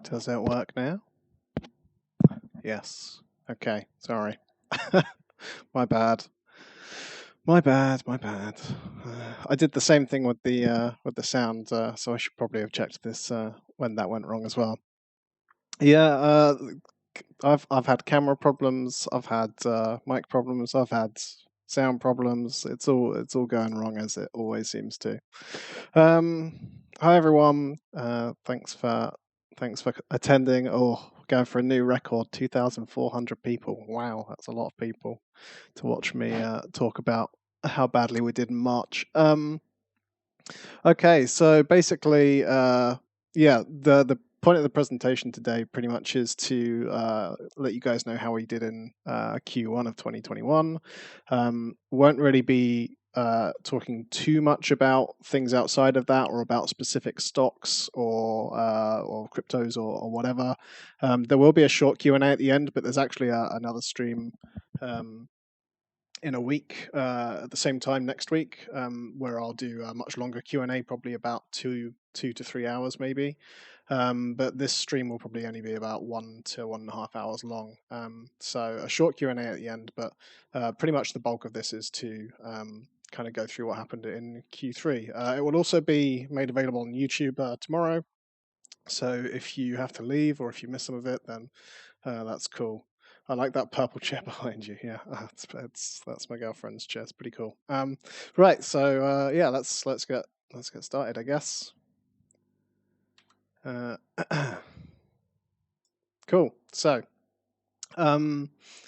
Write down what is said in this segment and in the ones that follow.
Does it work now? Yes. Okay, sorry. My bad. My bad. I did the same thing with the sound, so I should probably have checked this when that went wrong as well. Yeah, I've had camera problems, I've had mic problems, I've had sound problems. It's all going wrong as it always seems to. Hi everyone. Thanks for attending. Oh, we're going for a new record, 2,400 people. Wow, that's a lot of people to watch me talk about how badly we did in March. Okay, so basically, the point of the presentation today pretty much is to let you guys know how we did in Q1 of 2021. Won't really be talking too much about things outside of that or about specific stocks or cryptos or whatever. There will be a short Q&A at the end, but there's actually another stream in a week at the same time next week, where I'll do a much longer Q&A, probably about 2 to 3 hours maybe. But this stream will probably only be about 1 to 1.5 hours long. So a short Q&A at the end, but pretty much the bulk of this is to kind of go through what happened in Q3. It will also be made available on YouTube tomorrow. So if you have to leave or if you miss some of it, then that's cool. I like that purple chair behind you. Yeah, that's my girlfriend's chair. It's pretty cool. Right. So yeah, let's get started, I guess. Cool. So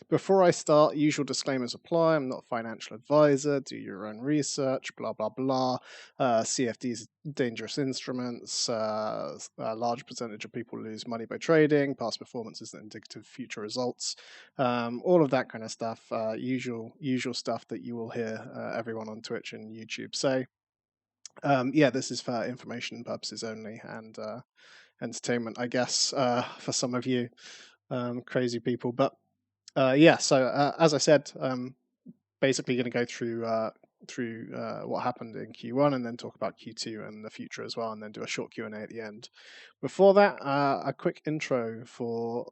before I start, usual disclaimers apply. I'm not a financial advisor. Do your own research. Blah blah blah. CFDs, dangerous instruments. A large percentage of people lose money by trading. Past performance isn't indicative of future results. All of that kind of stuff. Usual stuff that you will hear everyone on Twitch and YouTube say. Yeah, this is for information purposes only and entertainment, I guess, for some of you crazy people. But yeah, so as I said, basically going to go through what happened in Q1 and then talk about Q2 and the future as well, and then do a short Q&A at the end. Before that, a quick intro for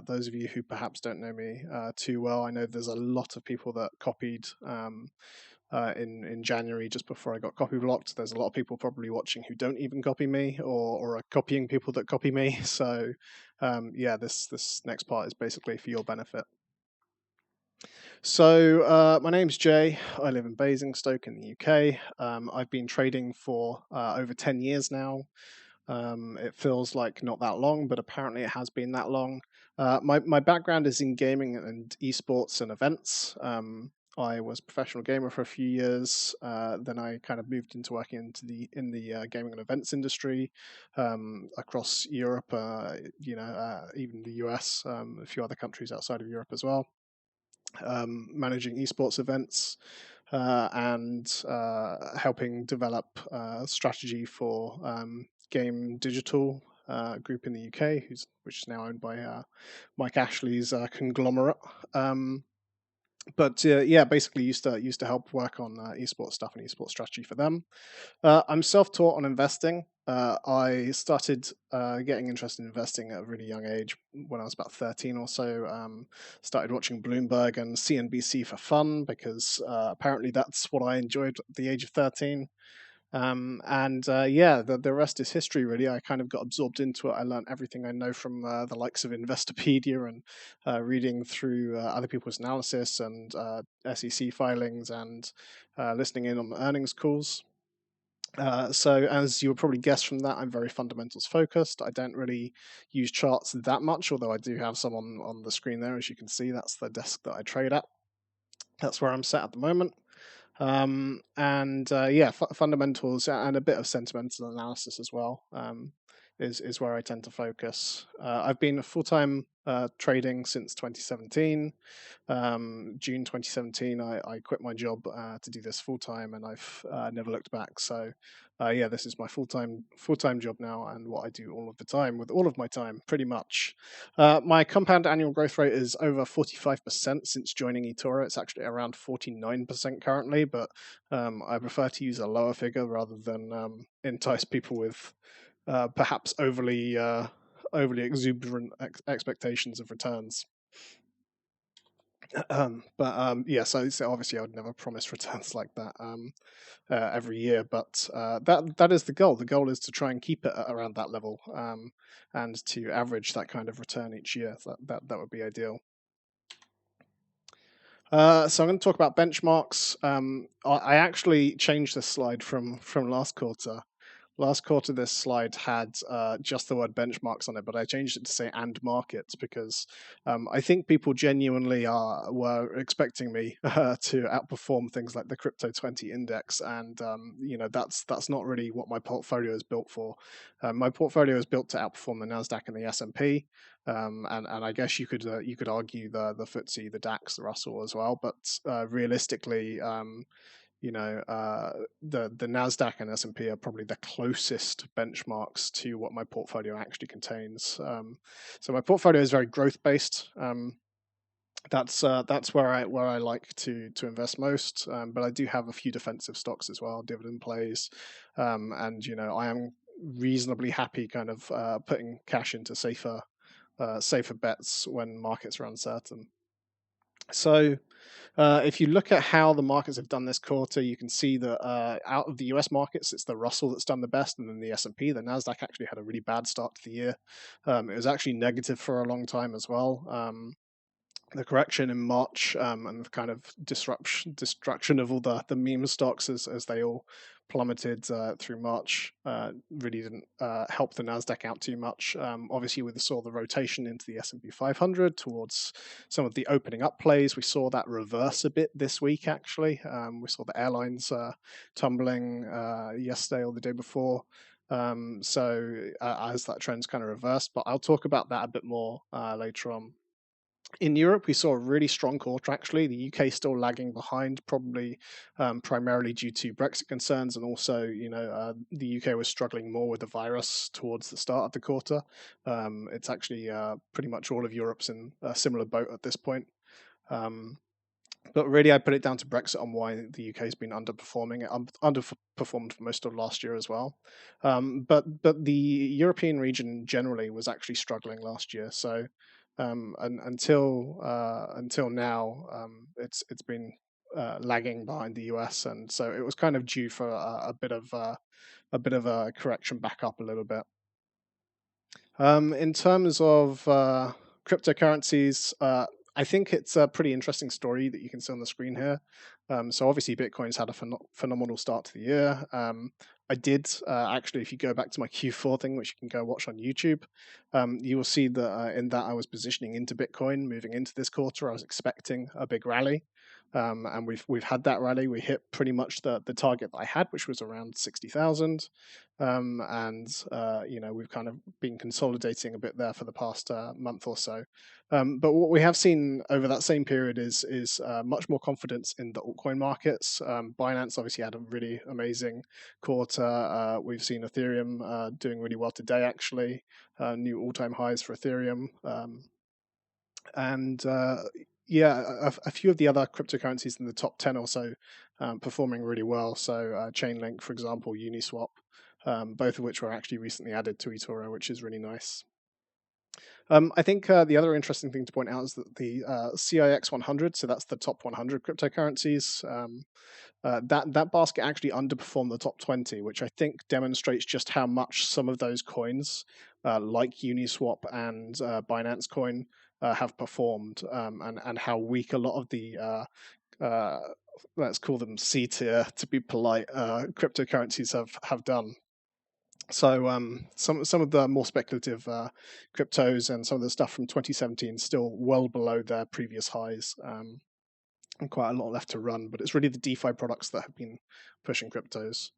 those of you who perhaps don't know me too well. I know there's a lot of people that copied in January, just before I got copy blocked. There's a lot of people probably watching who don't even copy me or are copying people that copy me. So yeah, this next part is basically for your benefit. So my name's Jay. I live in Basingstoke in the UK. I've been trading for over 10 years now. It feels like not that long, but apparently it has been that long. My background is in gaming and esports and events. I was a professional gamer for a few years. Then I kind of moved into working in the gaming and events industry across Europe, even the US, a few other countries outside of Europe as well. Managing esports events and helping develop strategy for Game Digital group in the UK, which is now owned by Mike Ashley's conglomerate. But yeah, basically used to help work on esports stuff and esports strategy for them. I'm self-taught on investing. I started getting interested in investing at a really young age when I was about 13 or so. Started watching Bloomberg and CNBC for fun because apparently that's what I enjoyed at the age of 13. And yeah, the rest is history, really. I kind of got absorbed into it. I learned everything I know from the likes of Investopedia and reading through other people's analysis and SEC filings and listening in on the earnings calls. So as you'll probably guess from that, I'm very fundamentals focused. I don't really use charts that much, although I do have some on the screen there. As you can see, that's the desk that I trade at. That's where I'm sat at the moment. And yeah, fundamentals and a bit of sentimental analysis as well is where I tend to focus. I've been full-time trading since 2017. June 2017, I quit my job to do this full-time, and I've never looked back. So yeah, this is my full-time job now, and what I do all of the time with all of my time, pretty much. My compound annual growth rate is over 45% since joining eToro. It's actually around 49% currently, but I prefer to use a lower figure rather than entice people with perhaps overly overly exuberant expectations of returns. Yeah, so obviously I would never promise returns like that every year, but that is the goal. The goal is to try and keep it around that level, and to average that kind of return each year. That would be ideal. So I'm going to talk about benchmarks. I actually changed this slide from last quarter. Last quarter, this slide had just the word benchmarks on it, but I changed it to say "and markets" because I think people genuinely were expecting me to outperform things like the Crypto 20 index, and that's not really what my portfolio is built for. My portfolio is built to outperform the Nasdaq and the S&P, and I guess you could argue the FTSE, the DAX, the Russell as well, but realistically. The Nasdaq and S&P are probably the closest benchmarks to what my portfolio actually contains. So my portfolio is very growth based. That's where I like to invest most. But I do have a few defensive stocks as well, dividend plays, and I am reasonably happy kind of putting cash into safer bets when markets are uncertain. So if you look at how the markets have done this quarter, you can see that out of the US markets, it's the Russell that's done the best, and then the S&P. The Nasdaq actually had a really bad start to the year. It was actually negative for a long time as well. The correction in March and the kind of destruction of all the meme stocks as they all plummeted through March really didn't help the Nasdaq out too much. Obviously, we saw the rotation into the S&P 500 towards some of the opening up plays. We saw that reverse a bit this week. Actually, we saw the airlines tumbling yesterday or the day before. As that trend's kind of reversed, but I'll talk about that a bit more later on. In Europe, we saw a really strong quarter, actually. The UK still lagging behind, probably primarily due to Brexit concerns. And also, the UK was struggling more with the virus towards the start of the quarter. It's actually pretty much all of Europe's in a similar boat at this point. But really, I put it down to Brexit on why the UK has been underperforming. It underperformed for most of last year as well. But the European region generally was actually struggling last year. So until now, it's been lagging behind the US, and so it was kind of due for a bit of a correction back up a little bit. In terms of cryptocurrencies, I think it's a pretty interesting story that you can see on the screen here. So obviously, Bitcoin's had a phenomenal start to the year. I did actually, if you go back to my Q4 thing, which you can go watch on YouTube, you will see that in that I was positioning into Bitcoin moving into this quarter. I was expecting a big rally, and we've had that rally. We hit pretty much the target that I had, which was around 60,000. We've kind of been consolidating a bit there for the past month or so. But what we have seen over that same period is much more confidence in the altcoin markets. Binance obviously had a really amazing quarter. We've seen Ethereum doing really well today, actually, new all-time highs for Ethereum. A few of the other cryptocurrencies in the top 10 or so performing really well. So Chainlink, for example, Uniswap, both of which were actually recently added to eToro, which is really nice. I think the other interesting thing to point out is that the CIX 100, so that's the top 100 cryptocurrencies, that basket actually underperformed the top 20, which I think demonstrates just how much some of those coins, like Uniswap and Binance Coin, have performed, and how weak a lot of the let's call them C tier to be polite cryptocurrencies have done. So some of the more speculative cryptos and some of the stuff from 2017 still well below their previous highs, and quite a lot left to run. But it's really the DeFi products that have been pushing cryptos.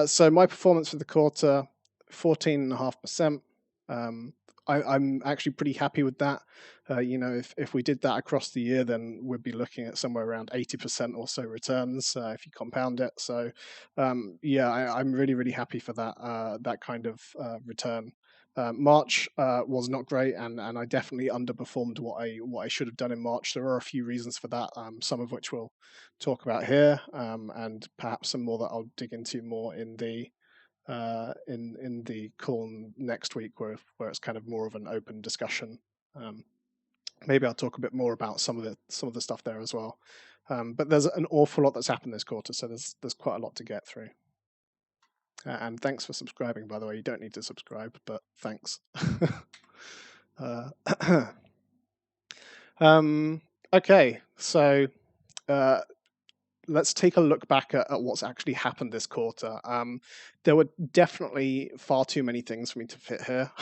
So my performance for the quarter, 14.5%. I'm actually pretty happy with that. If we did that across the year, then we'd be looking at somewhere around 80% or so returns if you compound it. So, I'm really, really happy for that kind of return. March was not great, and I definitely underperformed what I should have done in March. There are a few reasons for that, some of which we'll talk about here, and perhaps some more that I'll dig into more in the in the call next week, where it's kind of more of an open discussion. Maybe I'll talk a bit more about some of the stuff there as well. But there's an awful lot that's happened this quarter, so there's quite a lot to get through. And thanks for subscribing, by the way. You don't need to subscribe, but thanks. Okay, so uh, let's take a look back at what's actually happened this quarter. There were definitely far too many things for me to fit here.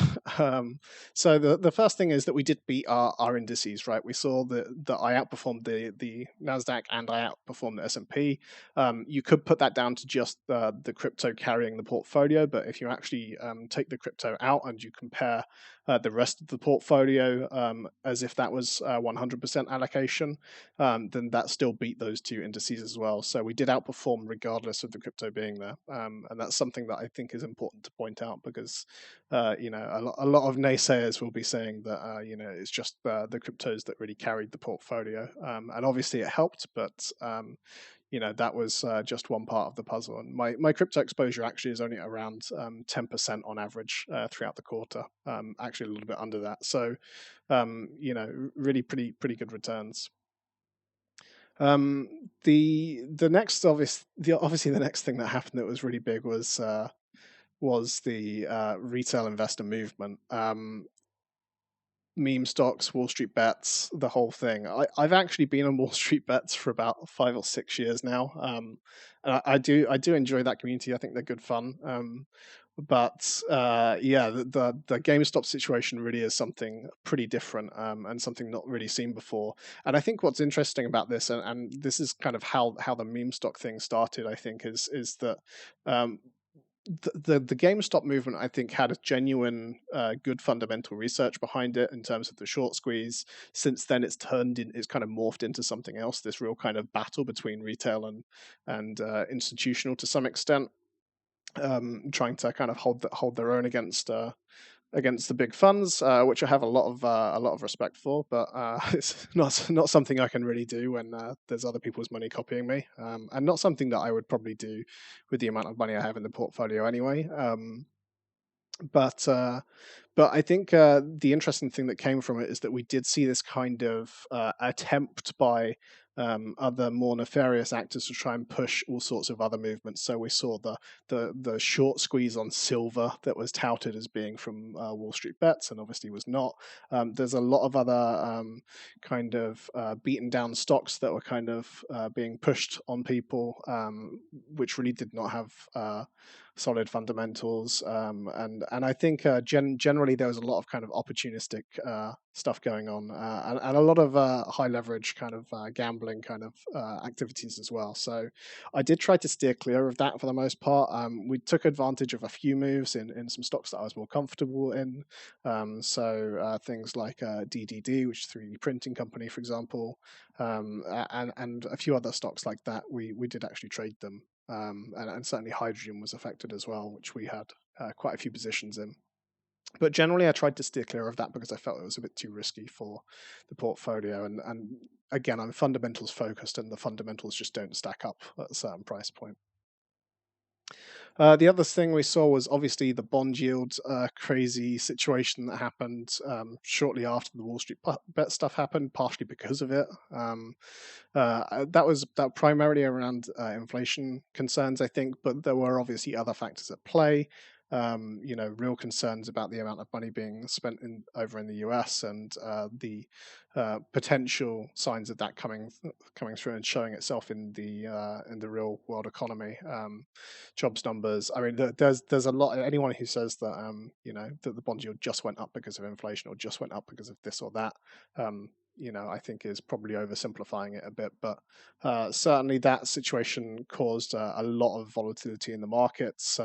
So the first thing is that we did beat our indices, right? We saw that I outperformed the Nasdaq and I outperformed the S&P. You could put that down to just the crypto carrying the portfolio, but if you actually take the crypto out and you compare the rest of the portfolio as if that was 100% allocation, then that still beat those two indices as well. So we did outperform regardless of the crypto being there, and that's something that I think is important to point out because a lot of naysayers will be saying that it's just the cryptos that really carried the portfolio, and obviously it helped, but that was just one part of the puzzle. And my crypto exposure actually is only around 10% on average throughout the quarter, actually a little bit under that. So, really pretty good returns. The next obviously the next thing that happened that was really big was the retail investor movement. Meme stocks, Wall Street bets, the whole thing. I've actually been on Wall Street bets for about 5 or 6 years now. And I do enjoy that community. I think they're good fun. But yeah, the GameStop situation really is something pretty different, and something not really seen before. And I think what's interesting about this, and this is kind of how the meme stock thing started, I think, is that the GameStop movement, I think, had a genuine good fundamental research behind it in terms of the short squeeze. Since then, it's kind of morphed into something else. This real kind of battle between retail and institutional to some extent, trying to kind of hold their own against the big funds, which I have a lot of respect for, but it's not something I can really do when there's other people's money copying me, and not something that I would probably do with the amount of money I have in the portfolio anyway. But I think the interesting thing that came from it is that we did see this kind of attempt by other more nefarious actors to try and push all sorts of other movements. So we saw the short squeeze on silver that was touted as being from Wall Street bets, and obviously was not. There's a lot of other kind of beaten down stocks that were kind of being pushed on people, which really did not have solid fundamentals, and I think generally there was a lot of kind of opportunistic stuff going on, and a lot of high leverage kind of gambling kind of activities as well. So I did try to steer clear of that for the most part. We took advantage of a few moves in some stocks that I was more comfortable in. So things like DDD, which is a 3D printing company, for example, and a few other stocks like that. We did actually trade them. And certainly hydrogen was affected as well, which we had quite a few positions in. But generally, I tried to steer clear of that because I felt it was a bit too risky for the portfolio. And again, I'm fundamentals focused, and the fundamentals just don't stack up at a certain price point. The other thing we saw was obviously the bond yield crazy situation that happened shortly after the Wall Street bet stuff happened, partially because of it. That was primarily around inflation concerns, I think, but there were obviously other factors at play. Real concerns about the amount of money being spent over in the US, and the potential signs of that coming through and showing itself in the real world economy, jobs numbers. I mean, there's a lot. Anyone who says that that the bond yield just went up because of inflation or just went up because of this or that, I think is probably oversimplifying it a bit. But certainly that situation caused a lot of volatility in the markets.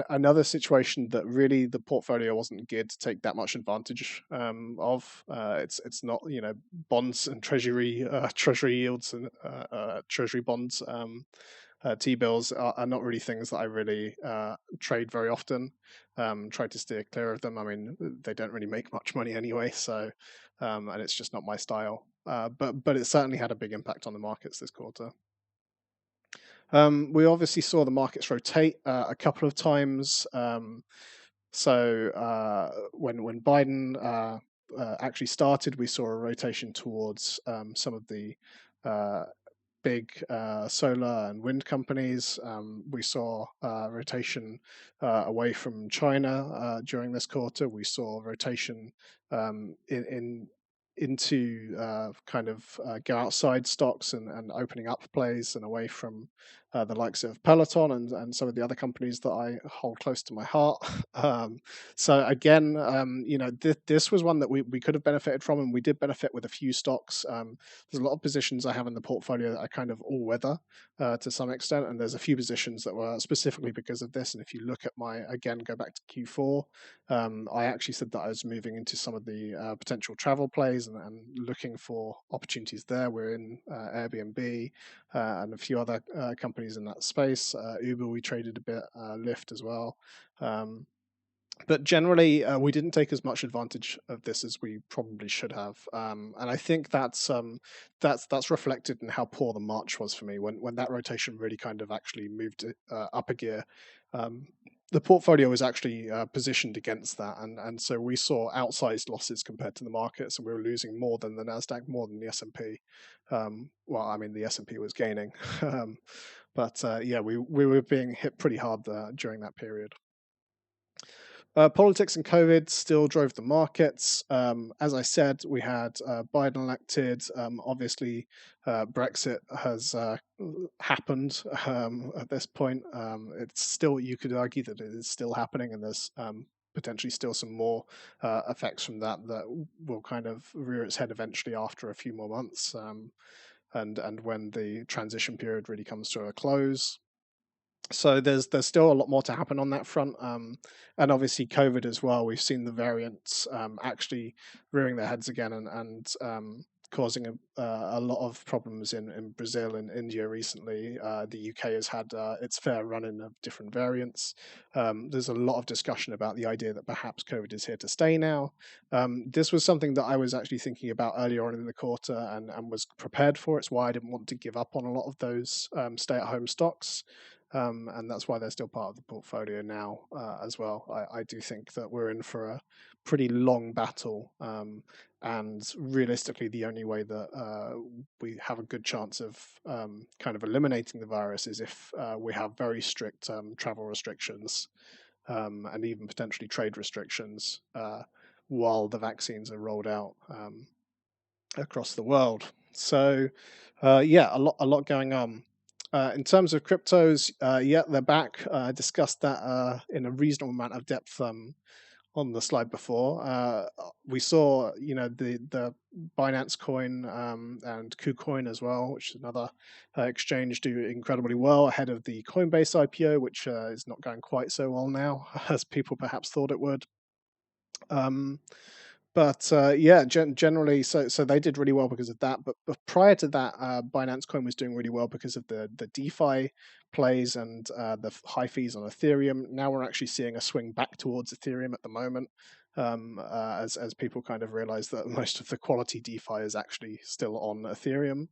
Another situation that really the portfolio wasn't geared to take that much advantage of. It's not, bonds and treasury yields and treasury bonds. T-bills are not really things that I really trade very often. Try to steer clear of them. I mean, they don't really make much money anyway, so and it's just not my style. But it certainly had a big impact on the markets this quarter. We obviously saw the markets rotate a couple of times. When Biden actually started, we saw a rotation towards some of the uh, big solar and wind companies. We saw rotation away from China during this quarter. We saw rotation in into kind of go outside stocks and opening up plays and away from the likes of Peloton and some of the other companies that I hold close to my heart. So again, this was one that we could have benefited from, and we did benefit with a few stocks. There's a lot of positions I have in the portfolio that are kind of all weather to some extent, and there's a few positions that were specifically because of this. And if you look at go back to Q4, I actually said that I was moving into some of the potential travel plays and looking for opportunities there. We're in Airbnb and a few other companies in that space. Uber, we traded a bit, Lyft as well. But generally, we didn't take as much advantage of this as we probably should have, and I think that's reflected in how poor the March was for me when that rotation really kind of actually moved up a gear. Um, the portfolio was actually positioned against that, and so we saw outsized losses compared to the market. So we were losing more than the Nasdaq, more than the S&P. Well, I mean the S&P was gaining, but yeah, we were being hit pretty hard during that period. Politics and COVID still drove the markets. As I said, we had Biden elected. Obviously, Brexit has happened at this point. It's still, you could argue that it is still happening, and there's potentially still some more effects from that will kind of rear its head eventually after a few more months, and when the transition period really comes to a close. So there's still a lot more to happen on that front, and obviously COVID as well. We've seen the variants actually rearing their heads again and causing a lot of problems in Brazil and India recently. The UK has had its fair run-in of different variants. There's a lot of discussion about the idea that perhaps COVID is here to stay now. This was something that I was actually thinking about earlier on in the quarter and was prepared for. It's why I didn't want to give up on a lot of those stay-at-home stocks. And that's why they're still part of the portfolio now as well. I do think that we're in for a pretty long battle, and realistically, the only way that we have a good chance of kind of eliminating the virus is if we have very strict travel restrictions and even potentially trade restrictions while the vaccines are rolled out across the world. So, yeah, a lot going on. In terms of cryptos, yeah, they're back. I discussed that in a reasonable amount of depth on the slide before. We saw, the Binance coin and KuCoin as well, which is another exchange, do incredibly well ahead of the Coinbase IPO, which is not going quite so well now as people perhaps thought it would. Um, but yeah, generally, so they did really well because of that. But prior to that, Binance Coin was doing really well because of the DeFi plays and the high fees on Ethereum. Now we're actually seeing a swing back towards Ethereum at the moment, as people kind of realize that most of the quality DeFi is actually still on Ethereum.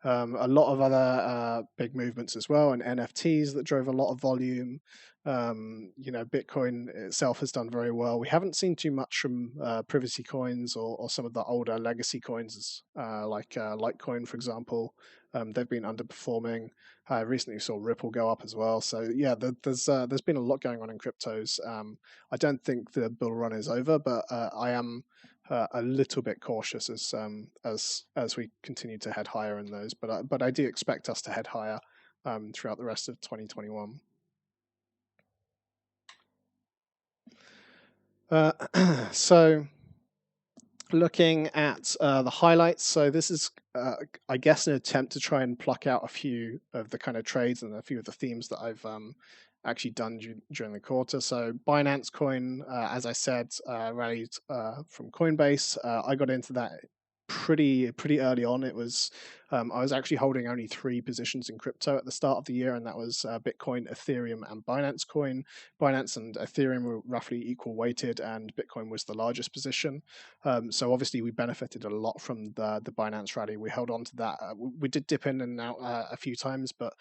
A lot of other big movements as well, and NFTs that drove a lot of volume. Bitcoin itself has done very well. We haven't seen too much from privacy coins or some of the older legacy coins, like Litecoin, for example. They've been underperforming. I recently saw Ripple go up as well. So yeah, there's been a lot going on in cryptos. I don't think the bull run is over, but I am a little bit cautious as we continue to head higher in those. But I do expect us to head higher throughout the rest of 2021. So looking at the highlights, so this is, I guess, an attempt to try and pluck out a few of the kind of trades and a few of the themes that I've actually done during the quarter. So Binance Coin, as I said, rallied from Coinbase. I got into that pretty early on. It was I was actually holding only 3 positions in crypto at the start of the year, and that was Bitcoin, Ethereum, and Binance Coin. Binance and Ethereum were roughly equal weighted, and Bitcoin was the largest position. So obviously we benefited a lot from the Binance rally. We held on to that. We did dip in and out a few times, but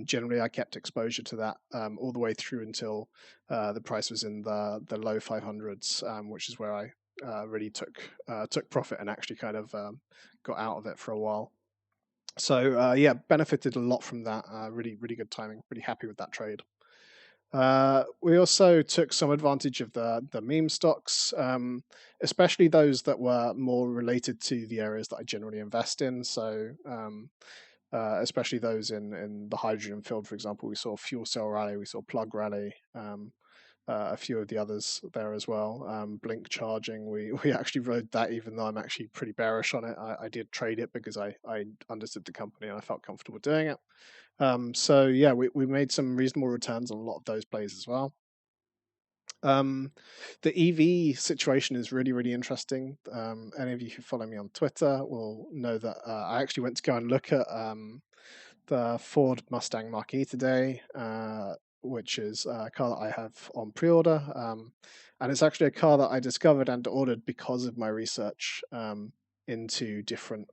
generally I kept exposure to that all the way through until the price was in the low 500s, which is where I really took profit and actually kind of got out of it for a while. So yeah, benefited a lot from that. Really good timing. Pretty happy with that trade. We also took some advantage of the meme stocks, especially those that were more related to the areas that I generally invest in. So especially those in the hydrogen field, for example, we saw fuel cell rally, we saw plug rally. A few of the others there as well. Blink charging, we actually rode that, even though I'm actually pretty bearish on it. I did trade it because I understood the company and I felt comfortable doing it. So yeah, we made some reasonable returns on a lot of those plays as well. The EV situation is really interesting. Any of you who follow me on Twitter will know that I actually went to go and look at the Ford Mustang Mach-E today, which is a car that I have on pre-order, and it's actually a car that I discovered and ordered because of my research into different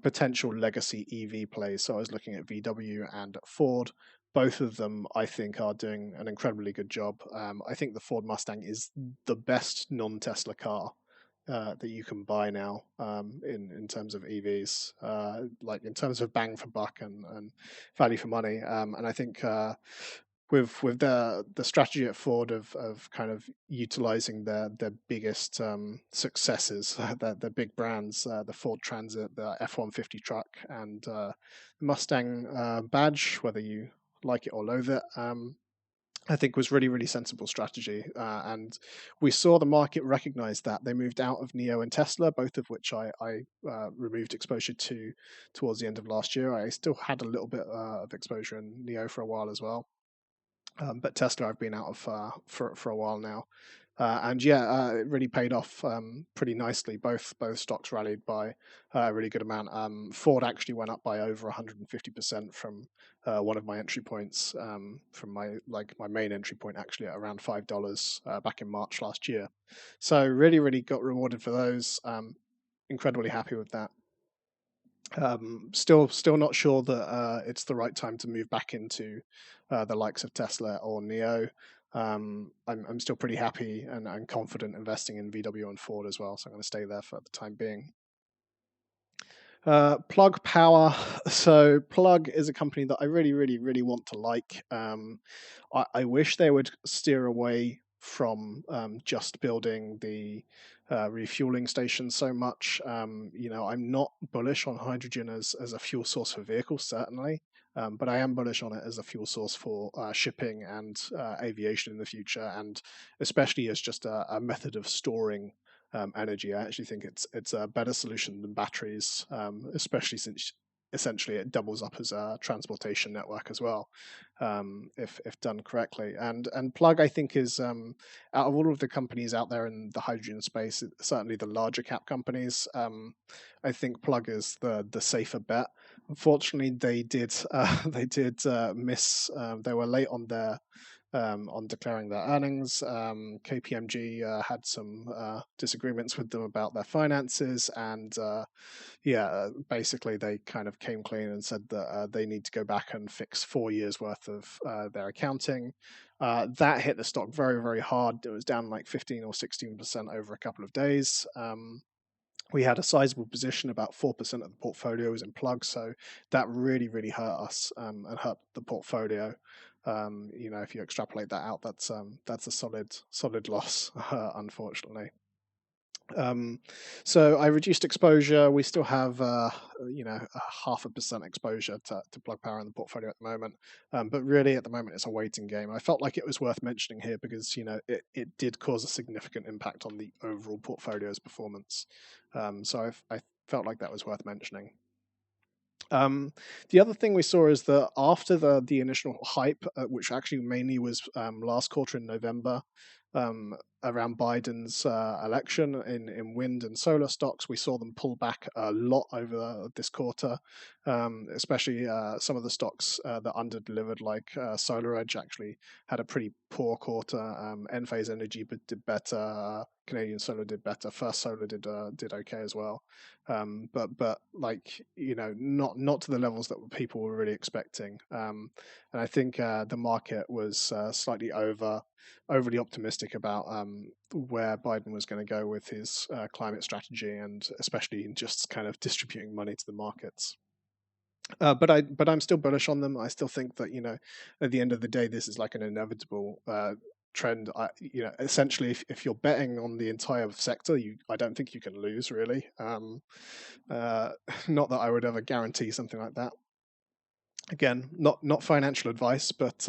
potential legacy EV plays. So I was looking at VW and Ford. Both of them, I think, are doing an incredibly good job. I think the Ford Mustang is the best non-Tesla car that you can buy now in terms of EVs, like in terms of bang for buck and value for money. And I think with the strategy at Ford of kind of utilizing their biggest successes, their big brands, the Ford Transit, the F-150 truck, and the Mustang badge, whether you like it or loathe it, I think was really sensible strategy. And we saw the market recognize that. They moved out of NIO and Tesla, both of which I removed exposure to towards the end of last year. I still had a little bit of exposure in NIO for a while as well. But Tesla I've been out of for a while now. And yeah, it really paid off pretty nicely. Both stocks rallied by a really good amount. Ford actually went up by over 150% from one of my entry points, from my main entry point actually at around $5 back in March last year. So really got rewarded for those. Incredibly happy with that. Still not sure that it's the right time to move back into the likes of Tesla or NIO. I'm still pretty happy and confident investing in VW and Ford as well, so I'm going to stay there for the time being. Plug Power. So Plug is a company that I really want to like. I wish they would steer away from just building the refueling stations so much. I'm not bullish on hydrogen as a fuel source for vehicles, certainly. But I am bullish on it as a fuel source for shipping and aviation in the future, and especially as just a method of storing energy. I actually think it's a better solution than batteries, especially since essentially it doubles up as a transportation network as well, if done correctly. And Plug, I think, is out of all of the companies out there in the hydrogen space, certainly the larger cap companies. I think Plug is the safer bet. Unfortunately, they did miss. They were late on their on declaring their earnings. KPMG had some disagreements with them about their finances, and basically they kind of came clean and said that they need to go back and fix 4 years worth of their accounting. That hit the stock very hard. It was down like 15 or 16% over a couple of days. We had a sizable position, about 4% of the portfolio was in Plug, so that really hurt us and hurt the portfolio. If you extrapolate that out, that's a solid loss, unfortunately. So I reduced exposure. We still have, a 0.5% exposure to Plug Power in the portfolio at the moment. But really, at the moment, it's a waiting game. I felt like it was worth mentioning here because, it did cause a significant impact on the overall portfolio's performance. So I felt like that was worth mentioning. The other thing we saw is that after the initial hype, which actually mainly was last quarter in November, around Biden's election in wind and solar stocks. We saw them pull back a lot over this quarter, especially some of the stocks that underdelivered, like SolarEdge, actually had a pretty poor quarter. Enphase Energy did better. Canadian Solar did better. First Solar did okay as well, but like not to the levels that people were really expecting. And I think the market was slightly overly optimistic about where Biden was going to go with his climate strategy, and especially in just kind of distributing money to the markets. But I'm still bullish on them. I still think that at the end of the day, this is like an inevitable trend. Essentially, if you're betting on the entire sector, I don't think you can lose really. Not that I would ever guarantee something like that. Again, not financial advice, but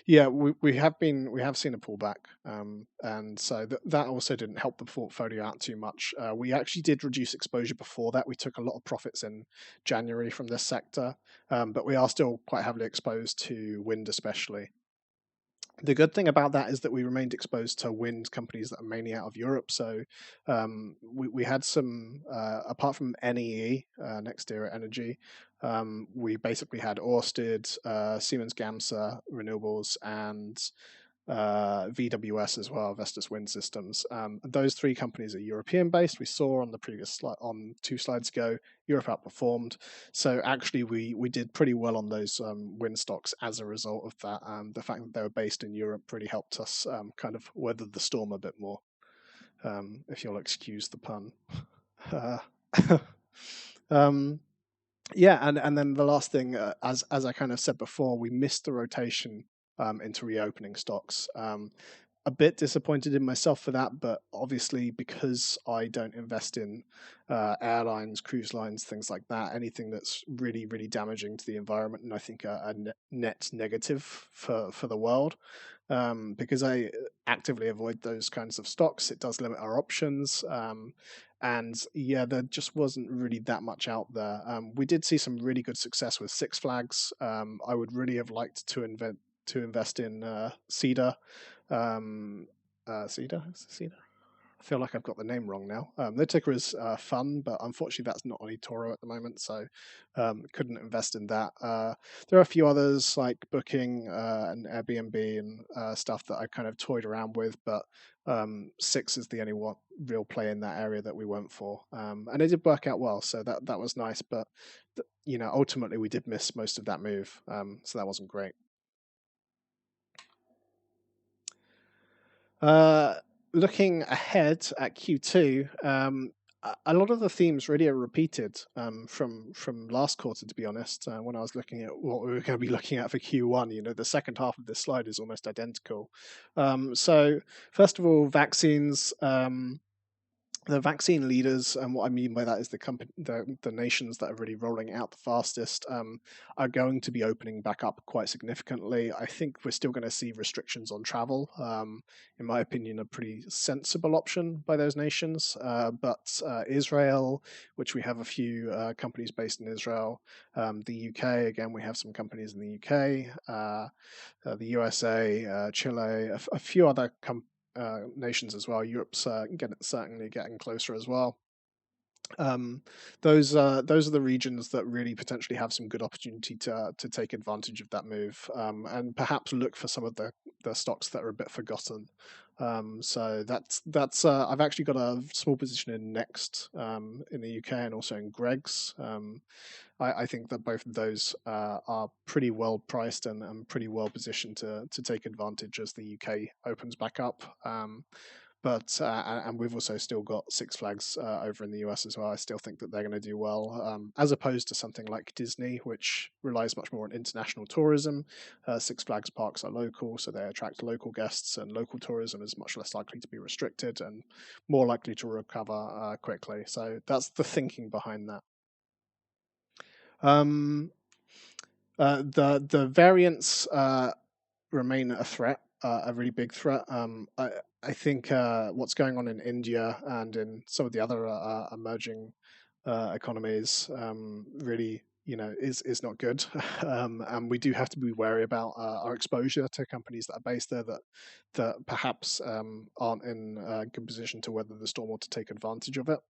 yeah, we have seen a pullback, and so that also didn't help the portfolio out too much. We actually did reduce exposure before that. We took a lot of profits in January from this sector, but we are still quite heavily exposed to wind, especially. The good thing about that is that we remained exposed to wind companies that are mainly out of Europe. So we had some, apart from NEE, Next Era Energy, we basically had Ørsted, Siemens Gamsa, Renewables, and VWS as well, Vestas Wind Systems. Those three companies are European based. We saw on the previous slide, on 2 slides ago, Europe outperformed. So actually, we did pretty well on those wind stocks as a result of that. The fact that they were based in Europe really helped us kind of weather the storm a bit more, if you'll excuse the pun. Yeah, and then the last thing, as I kind of said before, we missed the rotation into reopening stocks. A bit disappointed in myself for that, but obviously because I don't invest in airlines, cruise lines, things like that, anything that's really, really damaging to the environment, and I think a net negative for the world. Because I actively avoid those kinds of stocks, it does limit our options. And yeah, there just wasn't really that much out there. We did see some really good success with Six Flags. I would really have liked to invest in Cedar. Cedar? Is it Cedar? I feel like I've got the name wrong now. The ticker is Fun, but unfortunately that's not on eToro at the moment, so couldn't invest in that. There are a few others like Booking and Airbnb and stuff that I kind of toyed around with, but Six is the only one real play in that area that we went for, and it did work out well, so that was nice. But ultimately we did miss most of that move, so that wasn't great. Looking ahead at Q2, a lot of the themes really are repeated from last quarter. To be honest, when I was looking at what we were going to be looking at for Q1, the second half of this slide is almost identical. So first of all, vaccines. The vaccine leaders, and what I mean by that is the nations that are really rolling out the fastest, are going to be opening back up quite significantly. I think we're still going to see restrictions on travel. In my opinion, a pretty sensible option by those nations. But Israel, which we have a few companies based in Israel, the UK, again, we have some companies in the UK, the USA, Chile, a few other nations as well. Europe's certainly getting closer as well. Those are the regions that really potentially have some good opportunity to take advantage of that move, and perhaps look for some of the stocks that are a bit forgotten. So that's I've actually got a small position in Next in the UK, and also in Greg's. I think that both of those are pretty well priced and pretty well positioned to take advantage as the UK opens back up. But and we've also still got Six Flags over in the US as well. I still think that they're going to do well, as opposed to something like Disney, which relies much more on international tourism. Six Flags parks are local, so they attract local guests, and local tourism is much less likely to be restricted and more likely to recover quickly. So that's the thinking behind that. The variants remain a threat, a really big threat. I think what's going on in India and in some of the other emerging economies really is not good. And we do have to be wary about our exposure to companies that are based there that perhaps aren't in a good position to weather the storm or to take advantage of it.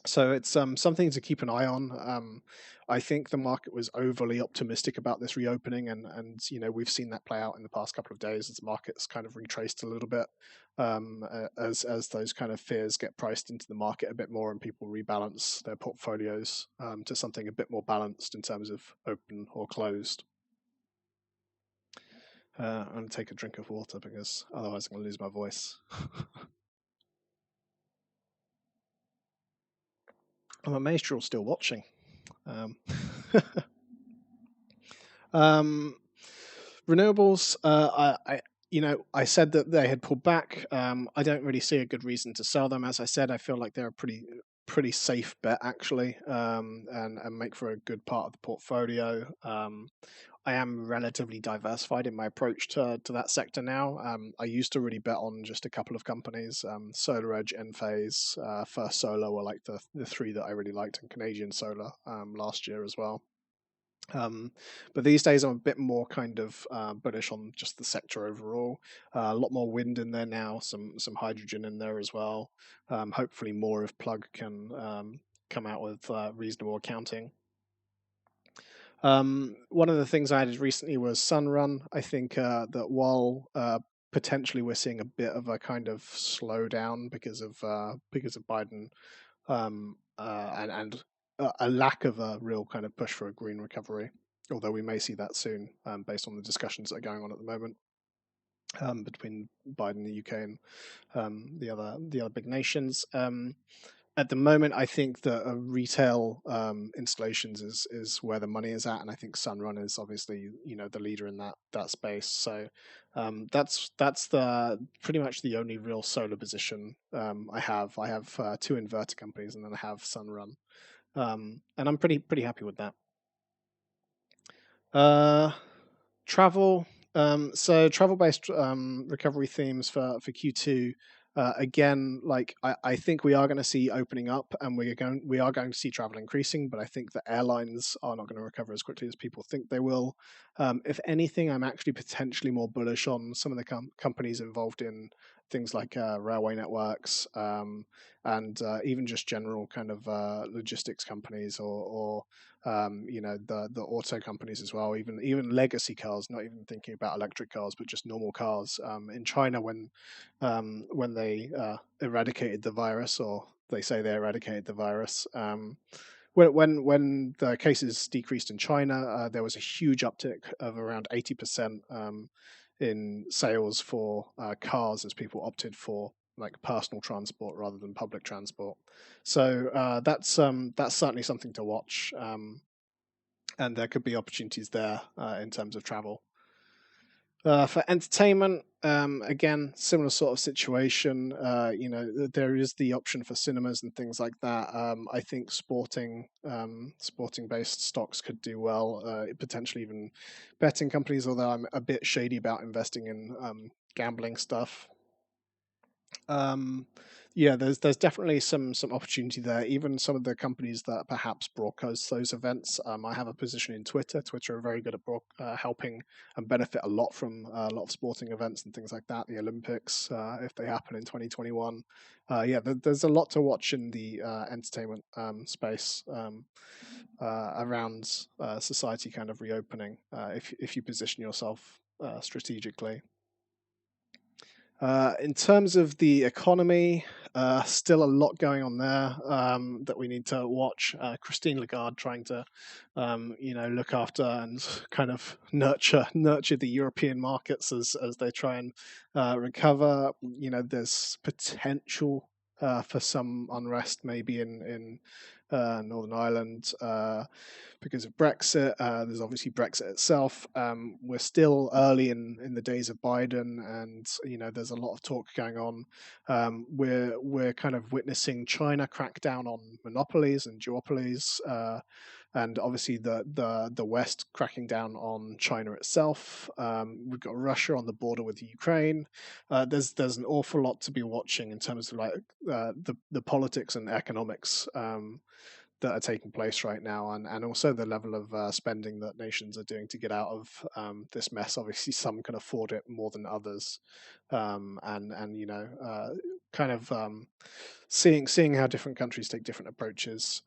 So it's something to keep an eye on. I think the market was overly optimistic about this reopening, and we've seen that play out in the past couple of days as the market's kind of retraced a little bit, as those kind of fears get priced into the market a bit more, and people rebalance their portfolios to something a bit more balanced in terms of open or closed. I'm going to take a drink of water because otherwise I'm going to lose my voice. I'm amazed you're all still watching. Renewables, I said that they had pulled back. I don't really see a good reason to sell them. As I said, I feel like they're a pretty safe bet actually, and make for a good part of the portfolio. I am relatively diversified in my approach to that sector now. I used to really bet on just a couple of companies. SolarEdge, Enphase, First Solar were like the three that I really liked, and Canadian Solar last year as well. But these days I'm a bit more kind of bullish on just the sector overall. A lot more wind in there now, some hydrogen in there as well. Hopefully more if Plug can come out with reasonable accounting. One of the things I added recently was Sunrun. I think that while potentially we're seeing a bit of a kind of slowdown because of Biden, and a lack of a real kind of push for a green recovery, although we may see that soon, based on the discussions that are going on at the moment between Biden, the UK, and the other big nations. At the moment, I think that retail installations is where the money is at, and I think Sunrun is obviously the leader in that space. So that's the pretty much the only real solar position I have. I have two inverter companies, and then I have Sunrun, and I'm pretty happy with that. Travel. So travel-based recovery themes for Q2. Again, like I think we are going to see opening up, and we are going to see travel increasing, but I think the airlines are not going to recover as quickly as people think they will. If anything, I'm actually potentially more bullish on some of the companies involved in things like railway networks, and even just general kind of logistics companies, or the auto companies as well, even legacy cars, not even thinking about electric cars, but just normal cars. In China, when they eradicated the virus, or they say they eradicated the virus, when the cases decreased in China, there was a huge uptick of around 80% in sales for cars, as people opted for like personal transport rather than public transport. So that's certainly something to watch, and there could be opportunities there in terms of travel. For entertainment, again, similar sort of situation. There is the option for cinemas and things like that. I think sporting-based stocks could do well. Potentially even betting companies, although I'm a bit shady about investing in gambling stuff. Yeah, there's definitely some opportunity there. Even some of the companies that perhaps broadcast those events. I have a position in Twitter. Twitter are very good at helping and benefit a lot from a lot of sporting events and things like that. The Olympics, if they happen in 2021. Yeah, there's a lot to watch in the entertainment space around society kind of reopening. If you position yourself strategically. In terms of the economy, still a lot going on there that we need to watch. Christine Lagarde trying to, look after and kind of nurture the European markets as they try and recover. There's potential for some unrest maybe in Northern Ireland because of Brexit. There's obviously Brexit itself. We're still early in the days of Biden, and there's a lot of talk going on. We're kind of witnessing China crack down on monopolies and duopolies, and obviously the West cracking down on China itself. We've got Russia on the border with Ukraine. There's an awful lot to be watching in terms of like the politics and economics that are taking place right now, and also the level of spending that nations are doing to get out of this mess. Obviously, some can afford it more than others, and kind of seeing how different countries take different approaches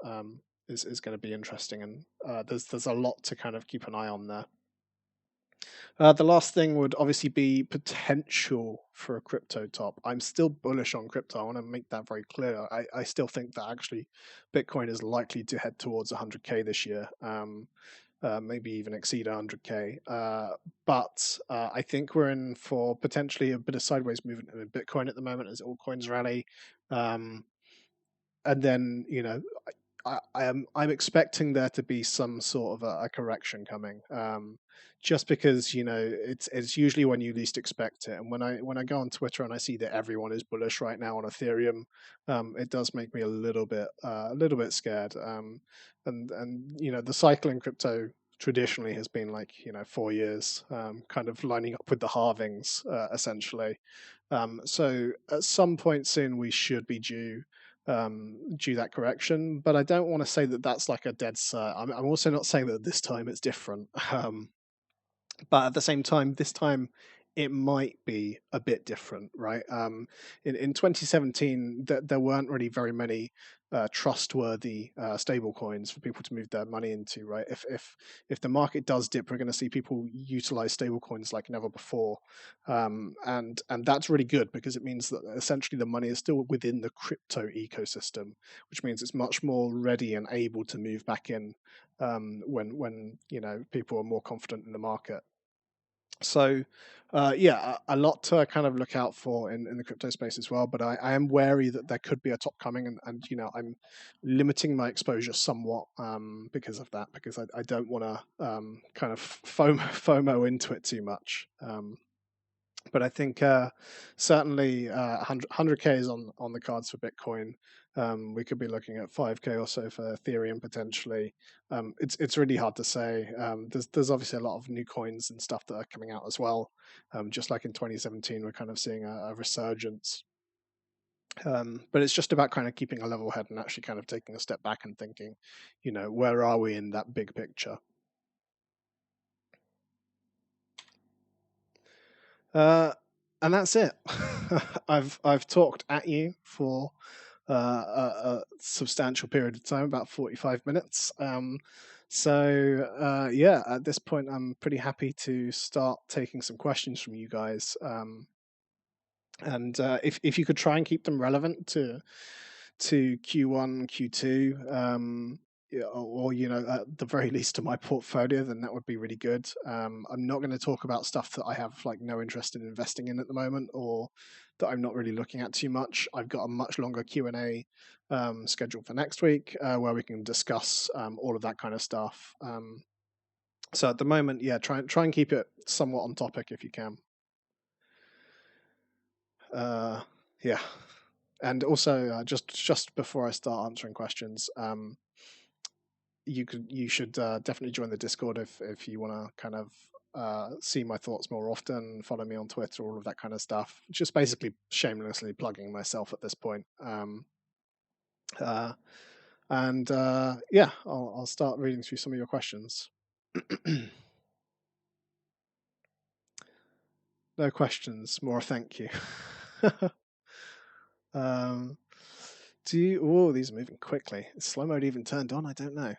is going to be interesting, and there's a lot to kind of keep an eye on there. The last thing would obviously be potential for a crypto top. I'm still bullish on crypto. I want to make that very clear. I still think that actually Bitcoin is likely to head towards 100K this year, maybe even exceed 100K. But I think we're in for potentially a bit of sideways movement in Bitcoin at the moment as altcoins rally. Um, and then I'm expecting there to be some sort of a correction coming, just because it's usually when you least expect it. And when I go on Twitter and I see that everyone is bullish right now on Ethereum, it does make me a little bit scared. And the cycle in crypto traditionally has been like 4 years, kind of lining up with the halvings essentially. So at some point soon we should be due that correction. But I don't want to say that that's like a dead cert. I'm also not saying that this time it's different. But at the same time, this time it might be a bit different, right? In 2017, there weren't really very many trustworthy stable coins for people to move their money into, right? If the market does dip, we're going to see people utilize stable coins like never before, and that's really good because it means that essentially the money is still within the crypto ecosystem, which means it's much more ready and able to move back in when people are more confident in the market. So, yeah, a lot to kind of look out for in the crypto space as well. But I am wary that there could be a top coming, and I'm limiting my exposure somewhat because of that, because I don't want to kind of FOMO into it too much. But I think certainly 100K is on the cards for Bitcoin. We could be looking at 5K or so for Ethereum potentially. It's really hard to say. There's obviously a lot of new coins and stuff that are coming out as well. Just like in 2017, we're kind of seeing a resurgence. But it's just about kind of keeping a level head and actually kind of taking a step back and thinking, where are we in that big picture? Uh, and that's it. I've talked at you for a substantial period of time, about 45 minutes. So yeah, at this point, I'm pretty happy to start taking some questions from you guys. And if you could try and keep them relevant to Q1, Q2, yeah, or at the very least to my portfolio, then that would be really good. I'm not going to talk about stuff that I have like no interest in investing in at the moment, or that I'm not really looking at too much. I've got a much longer Q&A scheduled for next week, where we can discuss all of that kind of stuff. So at the moment, yeah, try and keep it somewhat on topic if you can. Yeah. And also, just before I start answering questions, you should definitely join the Discord if you want to kind of see my thoughts more often. Follow me on Twitter, all of that kind of stuff. Just basically shamelessly plugging myself at this point. Uh, and yeah, I'll start reading through some of your questions. No questions, more thank you. um, these are moving quickly. Is slow mode even turned on? I don't know.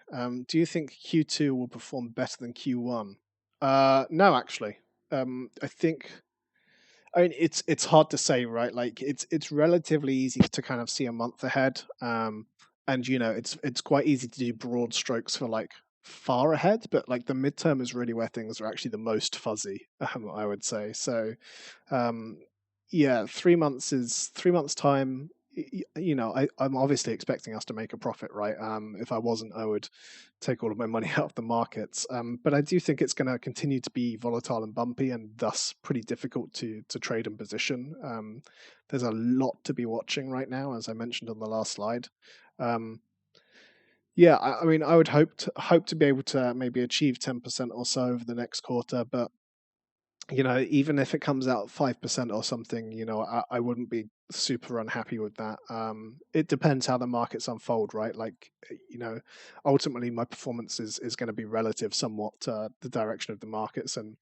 Do you think Q2 will perform better than Q1? No, actually. I think. I mean, it's hard to say, right? Like, it's relatively easy to kind of see a month ahead, and it's quite easy to do broad strokes for like far ahead, but like the midterm is really where things are actually the most fuzzy. I would say so. Um, yeah, 3 months time. I'm obviously expecting us to make a profit, right? If I wasn't, I would take all of my money out of the markets. But I do think it's going to continue to be volatile and bumpy, and thus pretty difficult to trade and position. There's a lot to be watching right now, as I mentioned on the last slide. Um, yeah, I mean, I would hope to be able to maybe achieve 10% or so over the next quarter, but even if it comes out 5% or something, I wouldn't be super unhappy with that. It depends how the markets unfold, right? Like, ultimately my performance is going to be relative somewhat to the direction of the markets and,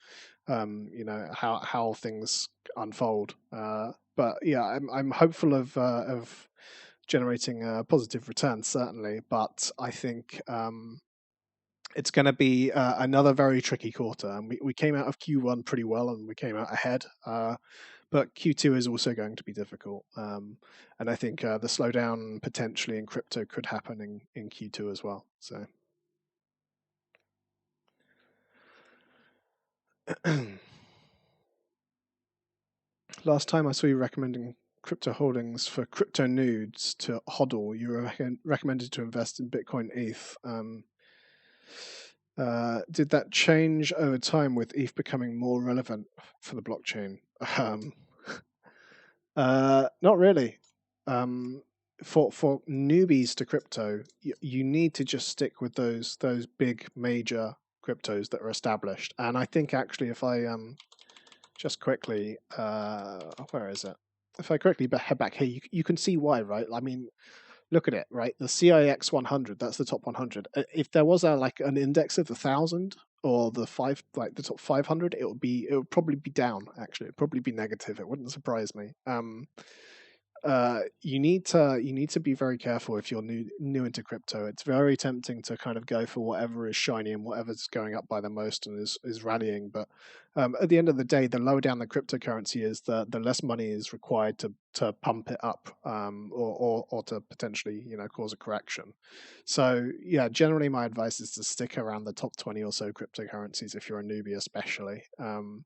how things unfold. But yeah, I'm hopeful of generating positive returns, certainly. But I think it's going to be another very tricky quarter. And we came out of Q1 pretty well and we came out ahead. But Q2 is also going to be difficult. And I think the slowdown potentially in crypto could happen in Q2 as well. So last time I saw you recommending crypto holdings for crypto nudes to hodl, you were recommended to invest in Bitcoin ETH. Did that change over time with ETH becoming more relevant for the blockchain? Um, not really. Um, for newbies to crypto, you need to just stick with those big major cryptos that are established. And I think actually, if I just quickly, where is it? If I quickly head back here, you can see why, right? I mean, look at it, right? The CIX 100, that's the top 100. If there was like an index of 1,000 or the top 500, it would probably be down. Actually, it'd probably be negative. It wouldn't surprise me. You need to be very careful if you're new into crypto. It's very tempting to kind of go for whatever is shiny and whatever's going up by the most and is rallying. But at the end of the day, the lower down the cryptocurrency is, the less money is required to pump it up, or to potentially cause a correction. So yeah, generally my advice is to stick around the top 20 or so cryptocurrencies if you're a newbie, especially. And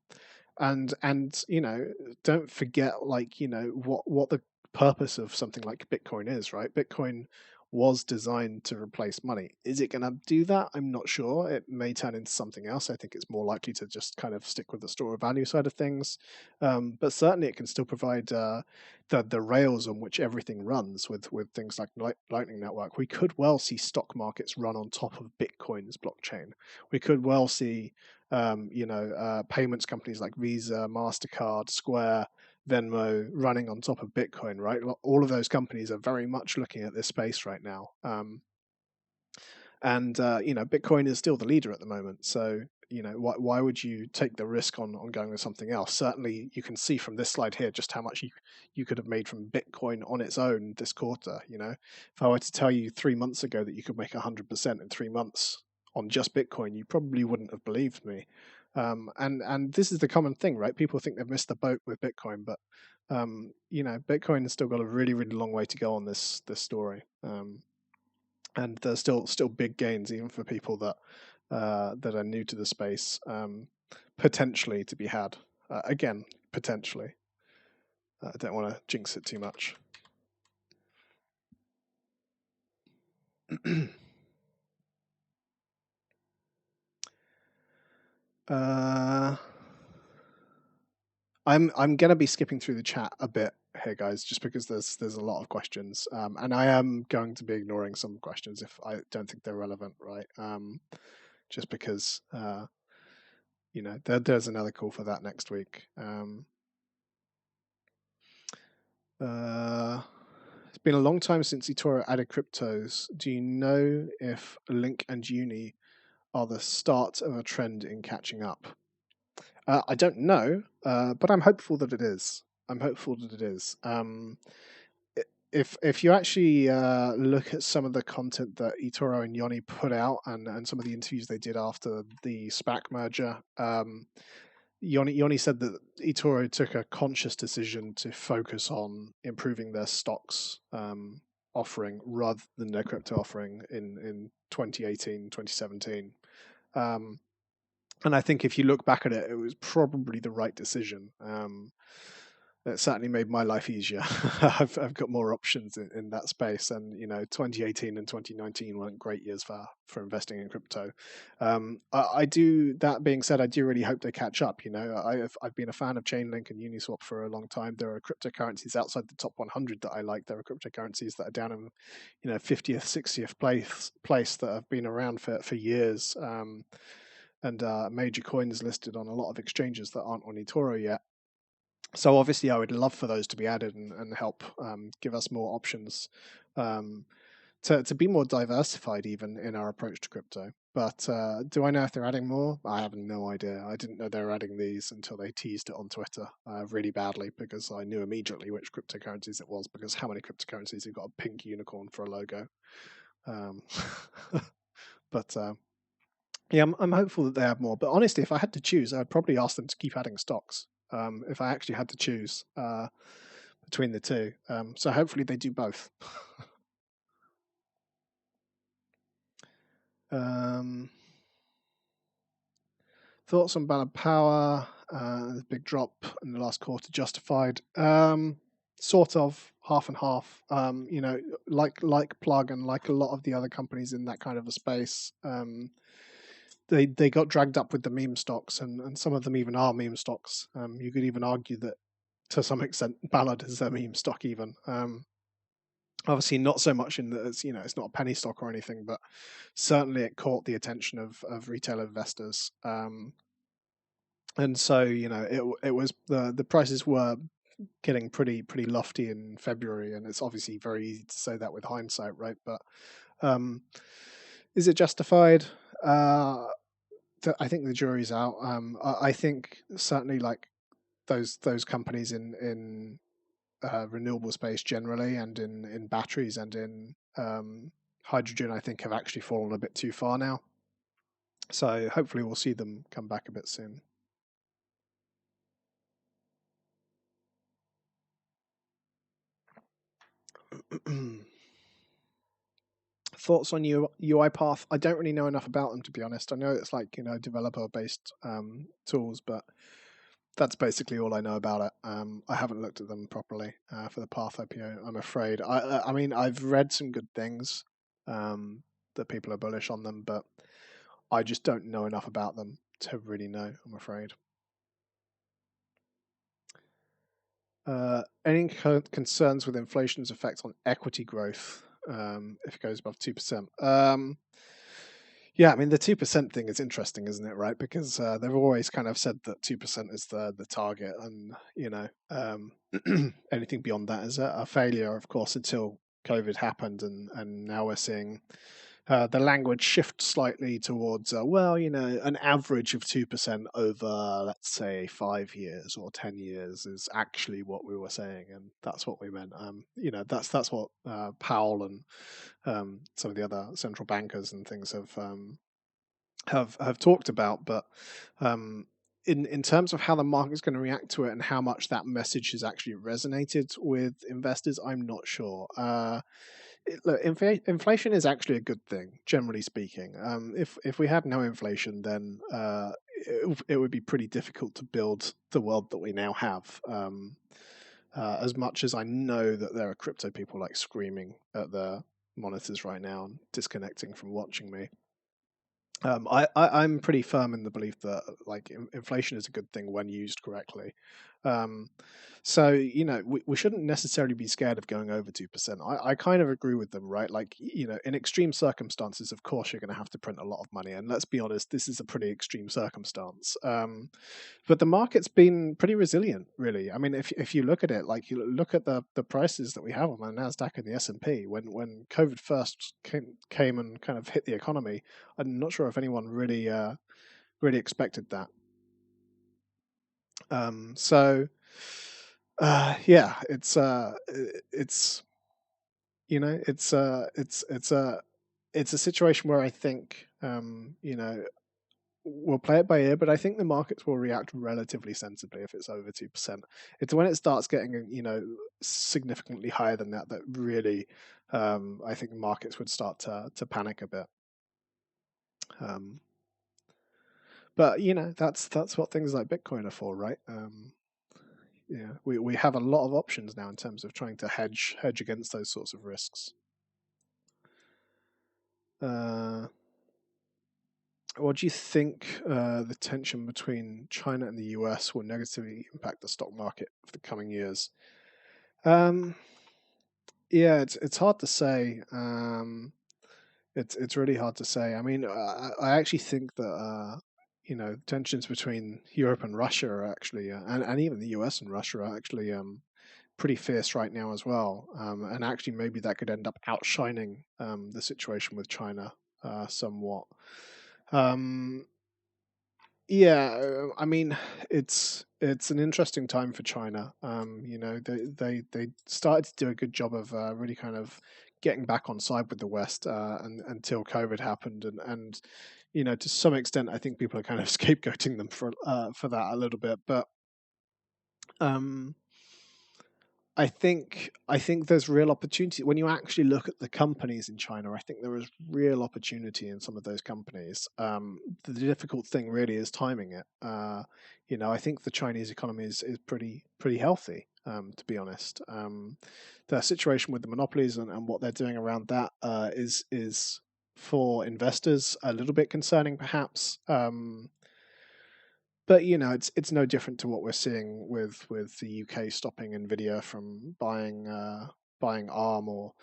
don't forget, like, what the purpose of something like Bitcoin is, right? Bitcoin was designed to replace money. Is it going to do that? I'm not sure. It may turn into something else. I think it's more likely to just kind of stick with the store of value side of things. But certainly it can still provide the rails on which everything runs with things like Lightning Network. We could well see stock markets run on top of Bitcoin's blockchain. We could well see payments companies like Visa, MasterCard, Square, Venmo running on top of Bitcoin, right? All of those companies are very much looking at this space right now. And Bitcoin is still the leader at the moment. So why would you take the risk on going with something else? Certainly, you can see from this slide here just how much you could have made from Bitcoin on its own this quarter. If I were to tell you 3 months ago that you could make 100% in 3 months on just Bitcoin, you probably wouldn't have believed me. And this is the common thing, right? People think they've missed the boat with Bitcoin, but Bitcoin has still got a really, really long way to go on this story. And there's still big gains even for people that are new to the space, potentially to be had. Again, potentially. I don't want to jinx it too much. I'm gonna be skipping through the chat a bit here, guys, just because there's a lot of questions, and I am going to be ignoring some questions if I don't think they're relevant, right? Just because there's another call for that next week. It's been a long time since eToro added cryptos. Do you know if Link and Uni are the start of a trend in catching up? I don't know, but I'm hopeful that it is. I'm hopeful that it is. If you actually look at some of the content that eToro and Yoni put out and some of the interviews they did after the SPAC merger, Yoni said that eToro took a conscious decision to focus on improving their stocks offering rather than their crypto offering in 2018, 2017. And I think if you look back at it, it was probably the right decision. It certainly made my life easier. I've got more options in that space, and 2018 and 2019 weren't great years for investing in crypto. I do. That being said, I do really hope they catch up. I've been a fan of Chainlink and Uniswap for a long time. There are cryptocurrencies outside the top 100 that I like. There are cryptocurrencies that are down in 50th, 60th place that have been around for years. and major coins listed on a lot of exchanges that aren't on eToro yet. So obviously, I would love for those to be added and help give us more options to be more diversified, even in our approach to crypto. But do I know if they're adding more? I have no idea. I didn't know they were adding these until they teased it on Twitter really badly, because I knew immediately which cryptocurrencies it was, because how many cryptocurrencies have got a pink unicorn for a logo? Um, but yeah, I'm hopeful that they add more. But honestly, if I had to choose, I'd probably ask them to keep adding stocks. If I actually had to choose between the two. So hopefully they do both. Thoughts on Ballard Power? The big drop in the last quarter justified. Sort of half and half. Like Plug and like a lot of the other companies in that kind of a space. They got dragged up with the meme stocks, and some of them even are meme stocks. You could even argue that to some extent Ballard is a meme stock even. Obviously not so much in that it's not a penny stock or anything, but certainly it caught the attention of retail investors. And so it was the prices were getting pretty lofty in February, and it's obviously very easy to say that with hindsight, right? But is it justified? I think the jury's out. I think certainly like those companies in renewable space generally, and in batteries and in hydrogen, I think have actually fallen a bit too far now. So hopefully we'll see them come back a bit soon. Thoughts on UiPath? I don't really know enough about them, to be honest. I know it's like developer-based tools, but that's basically all I know about it. I haven't looked at them properly for the Path IPO, I'm afraid. I mean, I've read some good things that people are bullish on them, but I just don't know enough about them to really know, I'm afraid. Any concerns with inflation's effect on equity growth if it goes above 2%? Yeah, I mean, the 2% thing is interesting, isn't it, right? Because they've always kind of said that 2% is the target, and anything beyond that is a failure, of course, until COVID happened, and now we're seeing the language shift slightly towards an average of 2% over, let's say, 5 years or 10 years is actually what we were saying, and that's what we meant. That's what Powell and some of the other central bankers and things have talked about, but in terms of how the market's going to react to it and how much that message has actually resonated with investors, I'm not sure. Look, inflation is actually a good thing, generally speaking. If we had no inflation, then it would be pretty difficult to build the world that we now have. As much as I know that there are crypto people like screaming at their monitors right now and disconnecting from watching me. I'm pretty firm in the belief that like inflation is a good thing when used correctly. So we shouldn't necessarily be scared of going over 2%. I kind of agree with them, right? Like in extreme circumstances, of course you're going to have to print a lot of money, and let's be honest, this is a pretty extreme circumstance. But the market's been pretty resilient, really. I mean, if you look at it, like you look at the prices that we have on the Nasdaq and the S&P, when COVID first came and kind of hit the economy, I'm not sure if anyone really expected that. Yeah, it's a situation where I think we'll play it by ear, but I think the markets will react relatively sensibly if it's over 2%. It's when it starts getting significantly higher than that really I think the markets would start to panic a bit. But that's what things like Bitcoin are for, right? We have a lot of options now in terms of trying to hedge against those sorts of risks. What do you think the tension between China and the US will negatively impact the stock market for the coming years? Yeah, it's hard to say. It's really hard to say. I mean, I actually think that tensions between Europe and Russia are actually, and even the US and Russia are actually pretty fierce right now as well. And actually, maybe that could end up outshining the situation with China somewhat. Um, yeah, I mean, it's an interesting time for China. They started to do a good job of really kind of getting back on side with the West, and until COVID happened, and to some extent, I think people are kind of scapegoating them for that a little bit, but um, I think there's real opportunity when you actually look at the companies in China. I think there is real opportunity in some of those companies. The difficult thing really is timing it. I think the Chinese economy is pretty healthy. To be honest, the situation with the monopolies and what they're doing around that is for investors a little bit concerning, perhaps. But it's no different to what we're seeing with the UK stopping Nvidia from buying ARM, or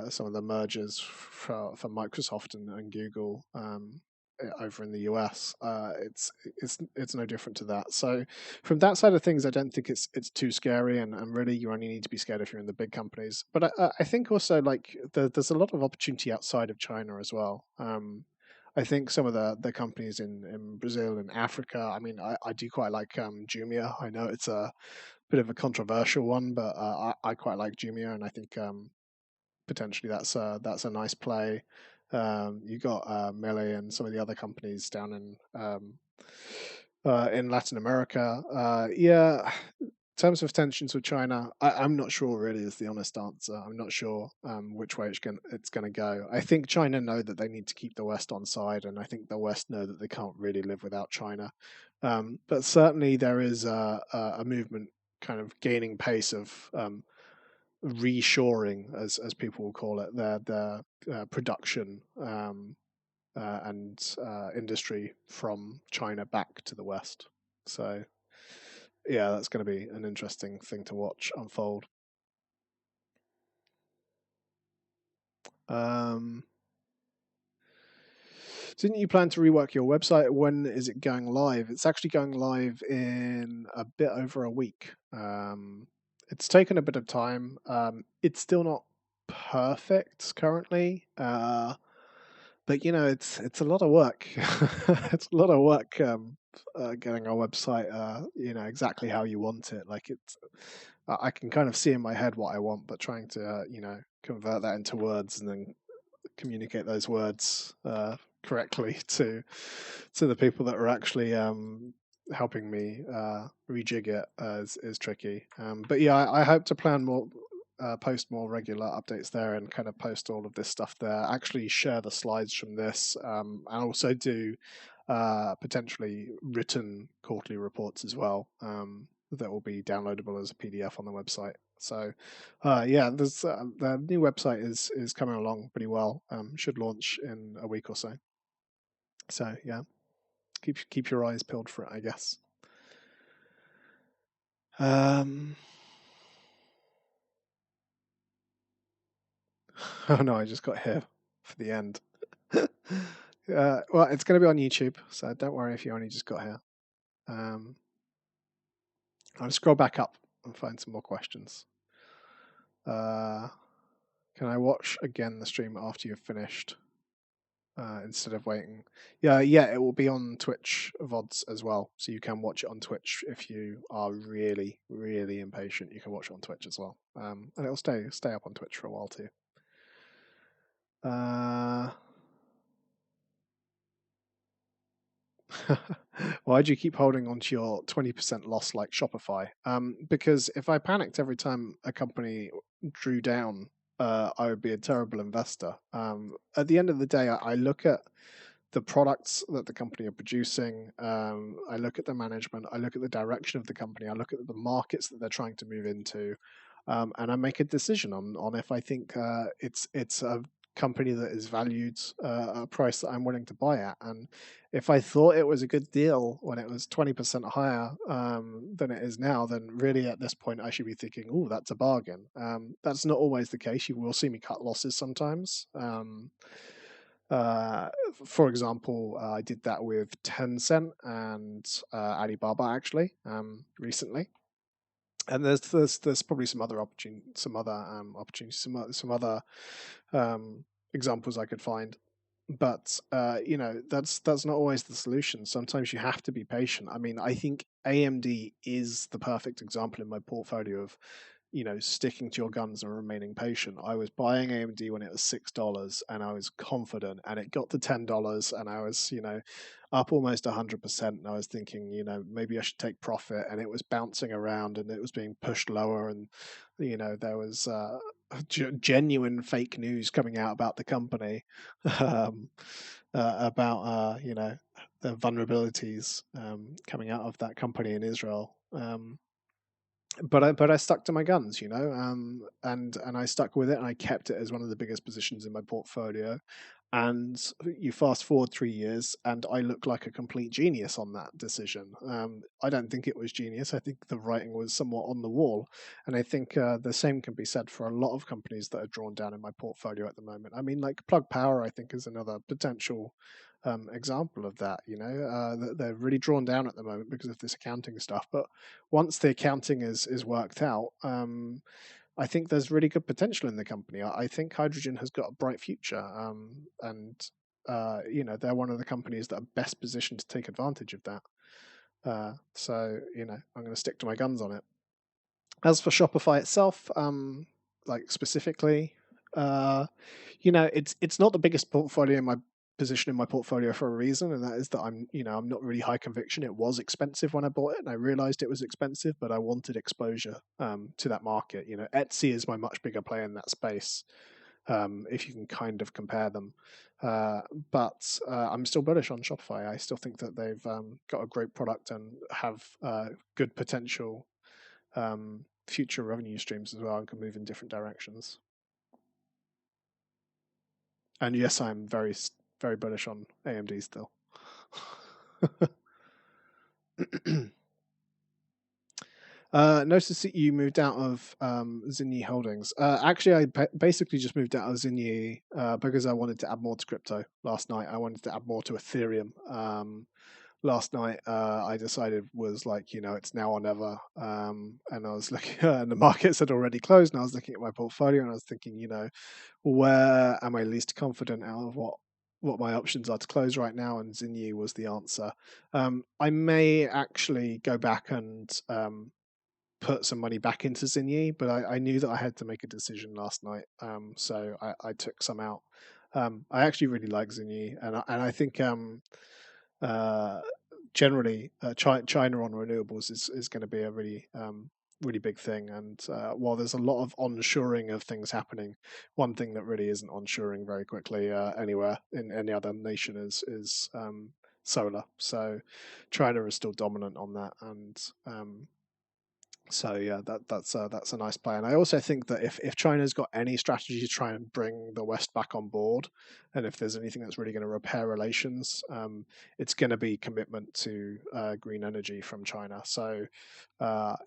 some of the mergers for Microsoft and Google over in the US. It's no different to that. So from that side of things, I don't think it's too scary, and really you only need to be scared if you're in the big companies. But I think also like there's a lot of opportunity outside of China as well. I think some of the companies in Brazil and Africa. I mean, I do quite like Jumia. I know it's a bit of a controversial one, but I quite like Jumia, and I think potentially that's a nice play. You got Melee and some of the other companies down in Latin America. Yeah, terms of tensions with China, I'm not sure really is the honest answer. I'm not sure which way it's going to go. I think China know that they need to keep the West on side, and I think the West know that they can't really live without China. But certainly there is a movement kind of gaining pace of reshoring, as people will call it, their production and industry from China back to the West. So yeah, that's going to be an interesting thing to watch unfold. Um, didn't you plan to rework your website? When is it going live? It's actually going live in a bit over a week. It's taken a bit of time. It's still not perfect currently, but it's a lot of work. It's a lot of work getting our website, exactly how you want it. Like I can kind of see in my head what I want, but trying to convert that into words and then communicate those words correctly to the people that are actually helping me rejig it is tricky. But yeah, I hope to plan more. Post more regular updates there and kind of post all of this stuff there. Actually, share the slides from this, and also do potentially written quarterly reports as well, that will be downloadable as a PDF on the website. So, yeah, there's the new website is coming along pretty well. Should launch in a week or so. So yeah, keep your eyes peeled for it, I guess. Um, oh no, I just got here for the end. Well, it's going to be on YouTube, so don't worry if you only just got here. I'll scroll back up and find some more questions. Can I watch again the stream after you've finished instead of waiting? Yeah, it will be on Twitch VODs as well, so you can watch it on Twitch if you are really, really impatient. You can watch it on Twitch as well, and it'll stay up on Twitch for a while too. Why do you keep holding on to your 20% loss like Shopify? Because if I panicked every time a company drew down, I would be a terrible investor. At the end of the day, I look at the products that the company are producing. I look at the management. I look at the direction of the company. I look at the markets that they're trying to move into, and I make a decision on if I think it's a company that is valued at a price that I'm willing to buy at. And if I thought it was a good deal when it was 20% higher than it is now, then really at this point I should be thinking, oh, that's a bargain. That's not always the case. You will see me cut losses sometimes. For example, I did that with Tencent and Alibaba actually recently. And there's probably some other opportunities, some other examples I could find. But that's not always the solution. Sometimes you have to be patient. I mean, I think AMD is the perfect example in my portfolio of sticking to your guns and remaining patient. I was buying AMD when it was $6 and I was confident, and it got to $10 and I was, up almost 100%. And I was thinking, maybe I should take profit, and it was bouncing around and it was being pushed lower. And, there was genuine fake news coming out about the company, about, the vulnerabilities coming out of that company in Israel. But I stuck to my guns, and I stuck with it, and I kept it as one of the biggest positions in my portfolio. And you fast forward 3 years, and I look like a complete genius on that decision. I don't think it was genius. I think the writing was somewhat on the wall, and I think the same can be said for a lot of companies that are drawn down in my portfolio at the moment. I mean, like Plug Power, I think is another potential example of that. They're really drawn down at the moment because of this accounting stuff. But once the accounting is worked out, I think there's really good potential in the company. I think hydrogen has got a bright future, and they're one of the companies that are best positioned to take advantage of that. So I'm going to stick to my guns on it. As for Shopify itself, like specifically, it's not the biggest portfolio in my position in my portfolio for a reason, and that is that I'm not really high conviction. It was expensive when I bought it, and I realized it was expensive, but I wanted exposure to that market. Etsy is my much bigger player in that space, if you can kind of compare them. But I'm still bullish on Shopify. I still think that they've got a great product and have good potential future revenue streams as well, and can move in different directions. And yes, I'm very, very bullish on AMD still. Notice that you moved out of Zinyi Holdings. Actually, I basically just moved out of Zinyi because I wanted to add more to crypto last night. I wanted to add more to Ethereum. Last night, I decided was like, it's now or never. And I was looking, and the markets had already closed, and I was looking at my portfolio, and I was thinking, where am I least confident out of what my options are to close right now? And Zinyi was the answer. I may actually go back and put some money back into Zinyi, but I knew that I had to make a decision last night, so I took some out. I actually really like Zinyi, and I think generally China on renewables is going to be a really really big thing. And while there's a lot of onshoring of things happening, one thing that really isn't onshoring very quickly anywhere in any other nation is solar. So China is still dominant on that, and so yeah, that's a nice play. And I also think that if China's got any strategy to try and bring the West back on board, and if there's anything that's really going to repair relations, it's going to be commitment to green energy from China. So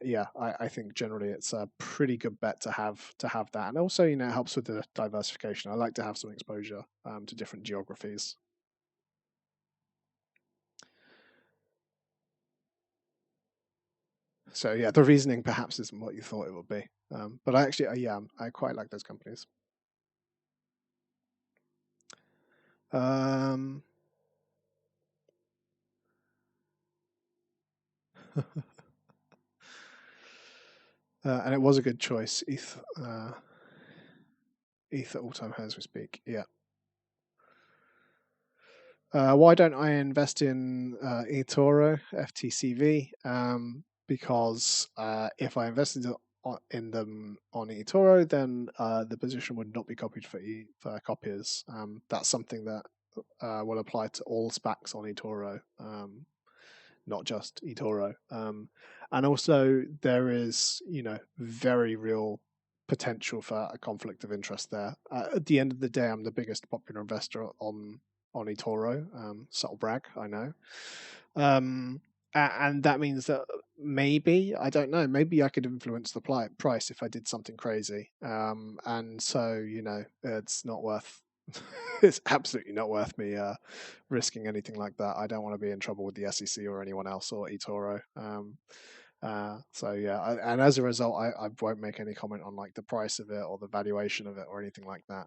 yeah, I think generally it's a pretty good bet to have that, and also it helps with the diversification. I like to have some exposure to different geographies. So yeah, the reasoning perhaps isn't what you thought it would be, but I actually, yeah, I quite like those companies. Um, and it was a good choice. ETH at all-time highs as we speak. Yeah. Why don't I invest in eToro, FTCV? Because if I invested in them on eToro, then the position would not be copied for copiers. That's something that will apply to all SPACs on eToro, not just eToro. And also there is, very real potential for a conflict of interest there. At the end of the day, I'm the biggest popular investor on eToro. Subtle brag, I know. And that means that maybe, I don't know, maybe I could influence the price if I did something crazy. And so, it's not worth It's absolutely not worth me risking anything like that. I don't want to be in trouble with the SEC or anyone else or eToro. So yeah, and as a result, I won't make any comment on like the price of it or the valuation of it or anything like that.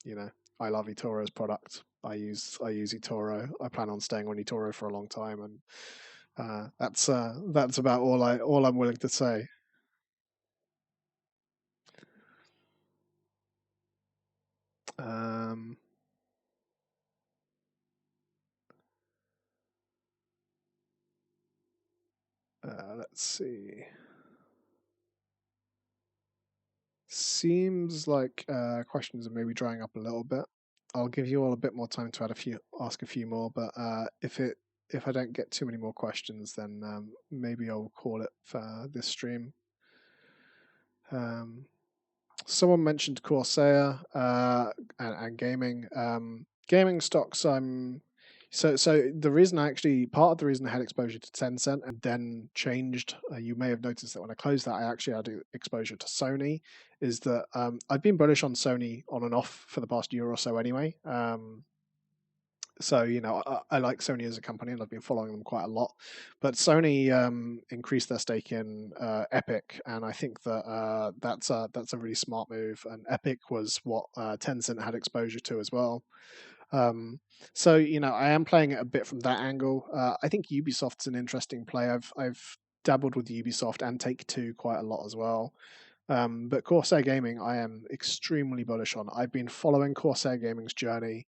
You know, I love eToro's product. I use eToro. I plan on staying on eToro for a long time, and that's about all I'm willing to say. Um, let's see. Seems like questions are maybe drying up a little bit. I'll give you all a bit more time to ask a few more, but if I don't get too many more questions, then maybe I'll call it for this stream. Um, Someone mentioned Corsair and gaming. Gaming stocks. So the reason part of the reason I had exposure to Tencent and then changed. You may have noticed that when I closed that, I actually had exposure to Sony. Is that I've been bullish on Sony on and off for the past year or so anyway. So I like Sony as a company, and I've been following them quite a lot. But Sony increased their stake in Epic, and I think that that's a really smart move. And Epic was what Tencent had exposure to as well. Um, so I am playing it a bit from that angle. I think Ubisoft's an interesting play. I've dabbled with Ubisoft and Take Two quite a lot as well. But Corsair Gaming, I am extremely bullish on. I've been following Corsair Gaming's journey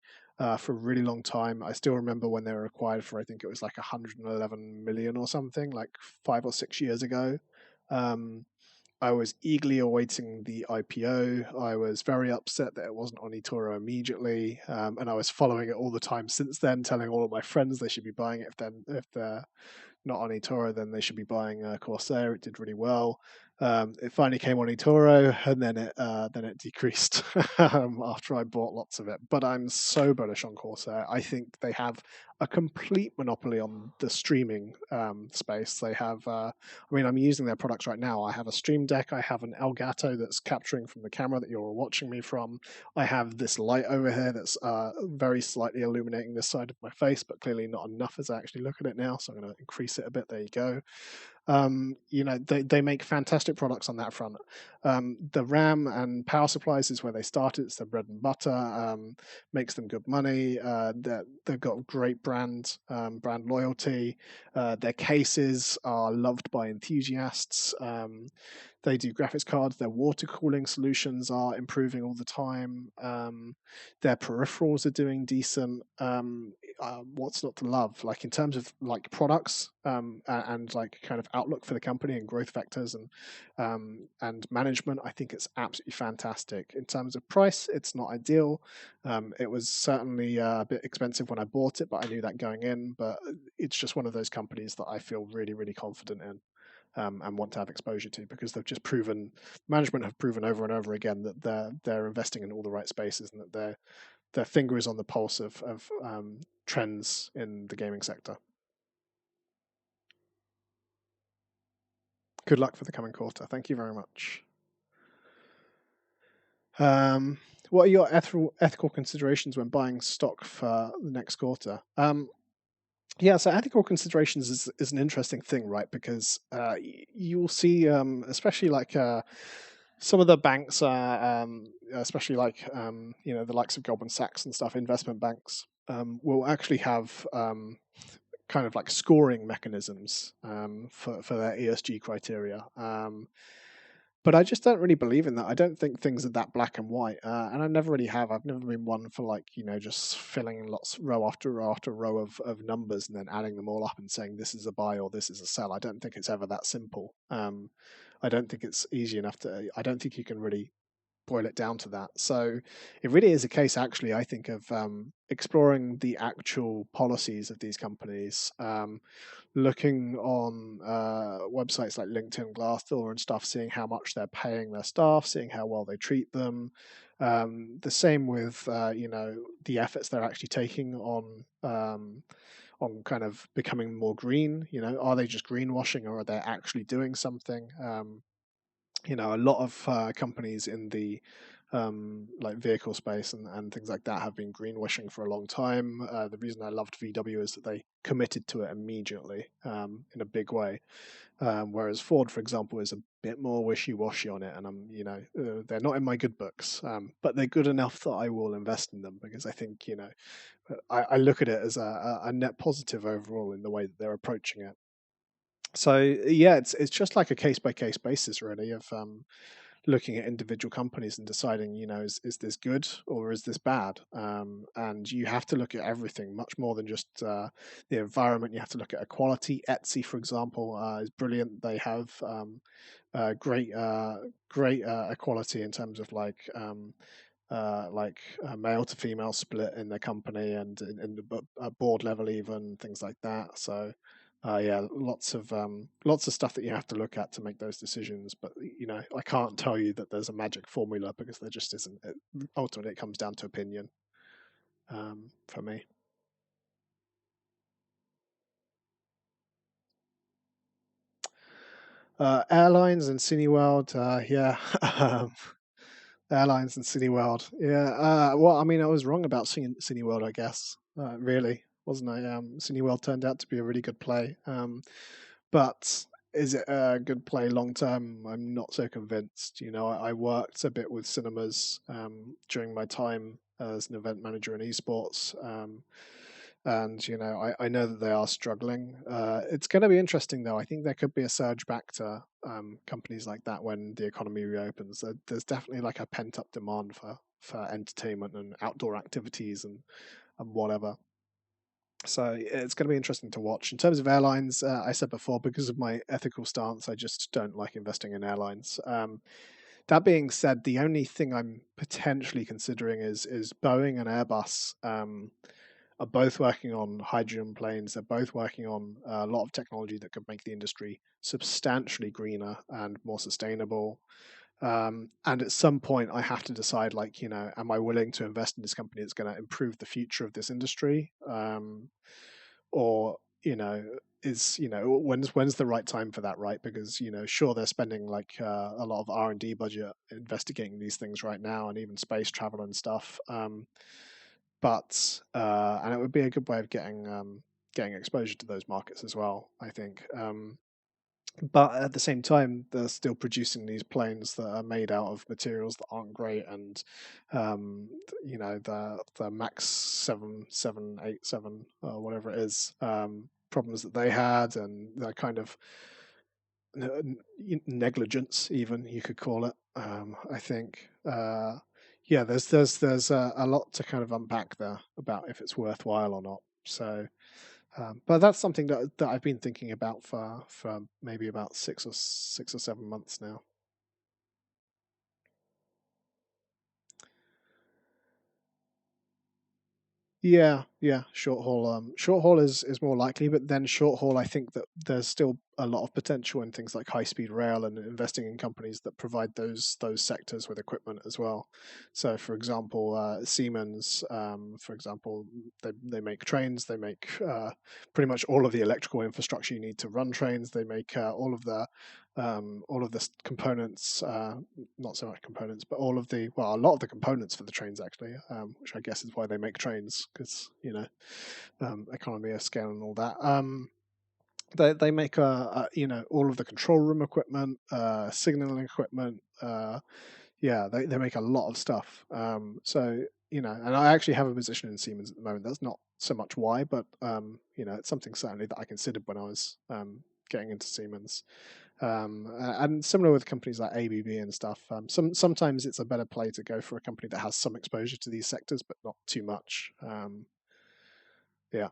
for a really long time. I still remember when they were acquired for, I think it was like 111 million or something, like 5 or 6 years ago. Um, I was eagerly awaiting the IPO. I was very upset that it wasn't on eToro immediately, and I was following it all the time since then, telling all of my friends they should be buying it if they're not on eToro, then they should be buying Corsair. It did really well. It finally came on eToro, and then it decreased after I bought lots of it. But I'm so bullish on Corsair. I think they have a complete monopoly on the streaming space. They have, I'm using their products right now. I have a Stream Deck. I have an Elgato that's capturing from the camera that you're watching me from. I have this light over here that's very slightly illuminating this side of my face, but clearly not enough as I actually look at it now. So I'm going to increase it a bit. There you go. They make fantastic products on that front. The RAM and power supplies is where they started. It's their bread and butter. Makes them good money. They've got great brand loyalty. Their cases are loved by enthusiasts. They do graphics cards. Their water cooling solutions are improving all the time. Their peripherals are doing decent. What's not to love? Like in terms of like products and like kind of outlook for the company and growth vectors and management, I think it's absolutely fantastic. In terms of price, it's not ideal. It was certainly a bit expensive when I bought it, but I knew that going in. But it's just one of those companies that I feel really, really confident in and want to have exposure to because they've just proven management have proven over and over again that they're investing in all the right spaces and that their finger is on the pulse of trends in the gaming sector. Good luck for the coming quarter. Thank you very much. What are your ethical considerations when buying stock for the next quarter? Yeah, so ethical considerations is an interesting thing, right? Because you'll see, especially like some of the banks, especially like the likes of Goldman Sachs and stuff, investment banks will actually have kind of like scoring mechanisms for their ESG criteria. But I just don't really believe in that. I don't think things are that black and white, and I never really have. I've never been one for like just filling in lots row after row after row of numbers and then adding them all up and saying this is a buy or this is a sell. I don't think it's ever that simple. I don't think it's easy enough to. I don't think you can really boil it down to that. So it really is a case, actually, I think, of exploring the actual policies of these companies, looking on websites like LinkedIn, Glassdoor, and stuff, seeing how much they're paying their staff, seeing how well they treat them. The same with the efforts they're actually taking on kind of becoming more green. Are they just greenwashing or are they actually doing something? A lot of companies in the like vehicle space and things like that have been greenwashing for a long time. The reason I loved VW is that they committed to it immediately in a big way, whereas Ford, for example, is a bit more wishy-washy on it, and they're not in my good books, but they're good enough that I will invest in them because I think I look at it as a net positive overall in the way that they're approaching it. So yeah, it's just like a case by case basis really of looking at individual companies and deciding, is this good or is this bad? And you have to look at everything much more than just the environment. You have to look at equality. Etsy, for example, is brilliant. They have great equality in terms of male to female split in the company and in the board level, even things like that. So yeah, lots of stuff that you have to look at to make those decisions. But I can't tell you that there's a magic formula because there just isn't. Ultimately, it comes down to opinion for me. Airlines and Cineworld, yeah. Airlines and Cineworld, yeah. Well, I mean, I was wrong about Cineworld, I guess. Really, wasn't I? Cineworld turned out to be a really good play. But is it a good play long term? I'm not so convinced. I worked a bit with cinemas during my time as an event manager in esports. And I know that they are struggling. It's going to be interesting, though. I think there could be a surge back to companies like that when the economy reopens. There's definitely like a pent up demand for entertainment and outdoor activities and whatever. So it's going to be interesting to watch. In terms of airlines, I said before, because of my ethical stance, I just don't like investing in airlines. That being said, the only thing I'm potentially considering is Boeing and Airbus are both working on hydrogen planes. They're both working on a lot of technology that could make the industry substantially greener and more sustainable. And at some point, I have to decide, like, am I willing to invest in this company that's going to improve the future of this industry? Or, when's the right time for that, right? Because, sure, they're spending like a lot of R&D budget investigating these things right now and even space travel and stuff. And it would be a good way of getting exposure to those markets as well, I think. But at the same time, they're still producing these planes that are made out of materials that aren't great, and the Max 7787 or whatever it is, problems that they had, and the kind of negligence, even you could call it. I think, yeah, there's a lot to kind of unpack there about if it's worthwhile or not. So, but that's something that I've been thinking about for maybe about 6 or 7 months now. Yeah, yeah, short haul. Short haul is more likely, but then short haul, I think that there's still a lot of potential in things like high speed rail and investing in companies that provide those sectors with equipment as well. So, for example, Siemens, for example, they make trains. They make pretty much all of the electrical infrastructure you need to run trains. They make all of the components, not so much components, but a lot of the components for the trains actually, which I guess is why they make trains because economy of scale and all that. They make all of the control room equipment, signaling equipment. Yeah, they make a lot of stuff. So and I actually have a position in Siemens at the moment. That's not so much why, but it's something certainly that I considered when I was getting into Siemens. And similar with companies like ABB and stuff. Sometimes it's a better play to go for a company that has some exposure to these sectors, but not too much. Yeah.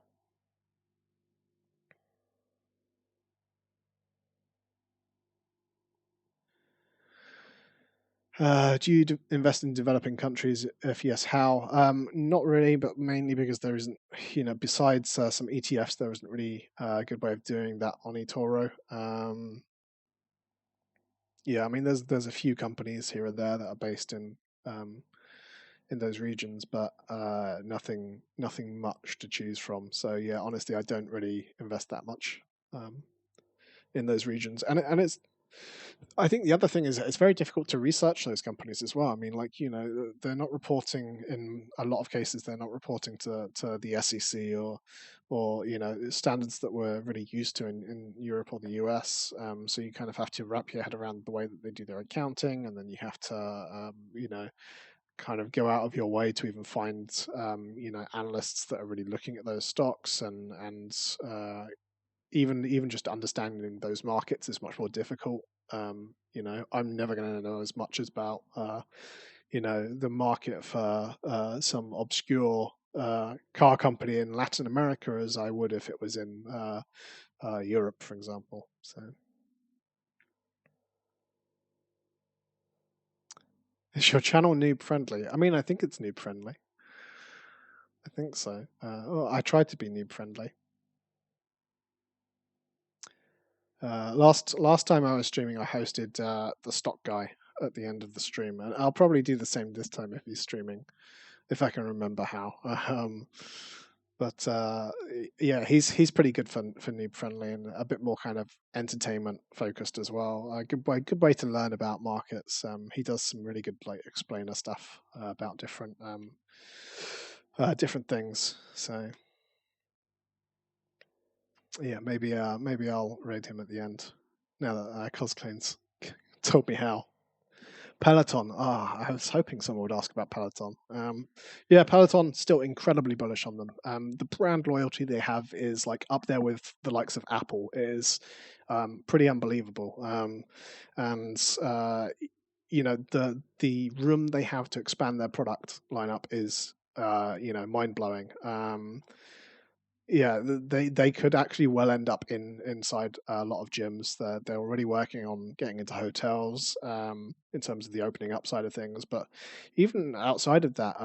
Do you invest in developing countries? If yes, how? Not really, but mainly because there isn't, besides some ETFs, there isn't really a good way of doing that on eToro. Yeah, I mean, there's a few companies here and there that are based um, in those regions, but nothing much to choose from. So yeah, honestly, I don't really invest that much um, in those regions, and it's I think the other thing is it's very difficult to research those companies as well. I mean, like, they're not reporting in a lot of cases. They're not reporting to the SEC or standards that we're really used to in Europe or the US. So you kind of have to wrap your head around the way that they do their accounting, and then you have to kind of go out of your way to even find analysts that are really looking at those stocks, and even just understanding those markets is much more difficult. I'm never going to know as much about the market for some obscure car company in Latin America as I would if it was in Europe, for example. So, is your channel noob friendly? I mean, I think it's noob friendly. I think so. I tried to be noob friendly. Last time I was streaming, I hosted the stock guy at the end of the stream, and I'll probably do the same this time if he's streaming, if I can remember how. But yeah, he's pretty good for noob friendly and a bit more kind of entertainment focused as well. Good way to learn about markets. He does some really good like explainer stuff about different things. So yeah, maybe I'll raid him at the end now that Cosclane's told me how. Peloton. I was hoping someone would ask about Peloton. Yeah, Peloton, still incredibly bullish on them. The brand loyalty they have is like up there with the likes of Apple. It is pretty unbelievable. And the room they have to expand their product lineup is mind blowing. Yeah, they could actually well end up inside a lot of gyms. They're already working on getting into hotels in terms of the opening up side of things. But even outside of that,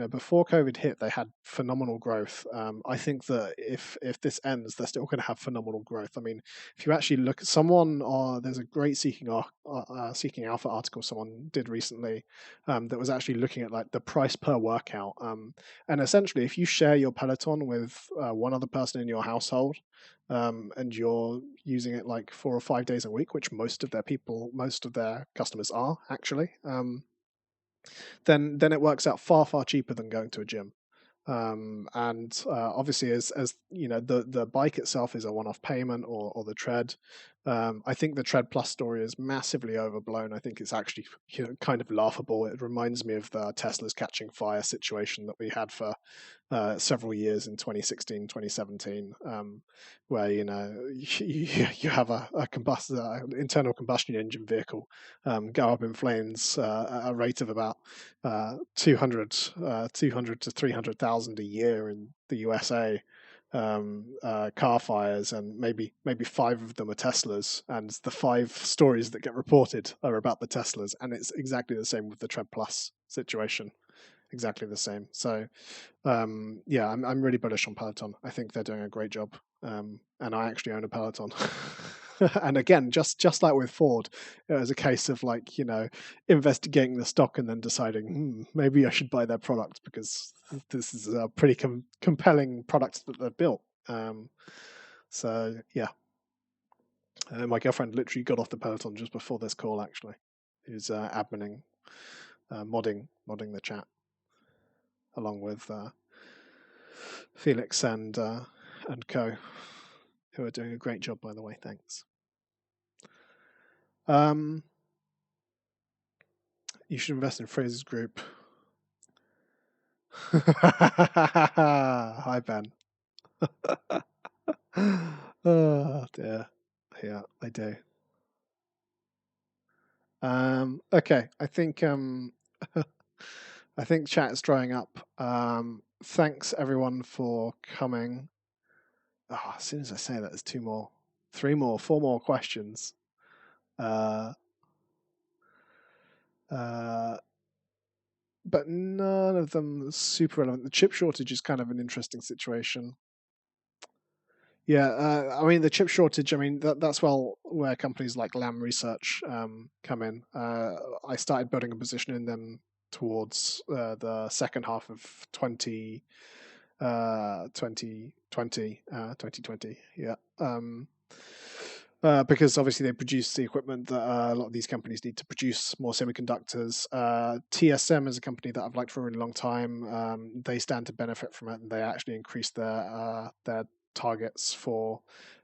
before COVID hit, they had phenomenal growth. I think that if this ends, they're still going to have phenomenal growth. I mean, if you actually look at someone, there's a great Seeking Alpha article someone did recently that was actually looking at like the price per workout. And essentially, if you share your Peloton with one other person in your household, and you're using it like 4 or 5 days a week, which most of their customers are actually, then it works out far cheaper than going to a gym. And obviously, as you know, the bike itself is a one-off payment, or the tread. I think the Tread Plus story is massively overblown. I think it's actually kind of laughable. It reminds me of the Tesla's catching fire situation that we had for several years in 2016, 2017, where you have a internal combustion engine vehicle go up in flames at a rate of about 200 to 300,000 a year in the USA. Car fires, and maybe 5 of them are Teslas, and the 5 stories that get reported are about the Teslas, and it's exactly the same with the Tread Plus situation. Exactly the same. So yeah, I'm really bullish on Peloton. I think they're doing a great job, and I actually own a Peloton. And again, just like with Ford, it was a case of like investigating the stock and then deciding maybe I should buy their product because this is a pretty compelling product that they've built. So yeah, my girlfriend literally got off the Peloton just before this call. Actually, who's adminning, modding the chat along with Felix and co, who are doing a great job, by the way. Thanks. You should invest in Fraser's Group. Hi, Ben. Oh dear. Yeah, I do. Okay, I think I think chat is drying up. Thanks everyone for coming. Oh, as soon as I say that, there's 2 more, 3 more, 4 more questions. But none of them super relevant. The chip shortage is kind of an interesting situation. Yeah, I mean the chip shortage. I mean that's where companies like Lam Research come in. I started building a position in them towards the second half of 2020. Yeah. because obviously they produce the equipment that a lot of these companies need to produce more semiconductors. TSM is a company that I've liked for a really long time. They stand to benefit from it, and they actually increased their targets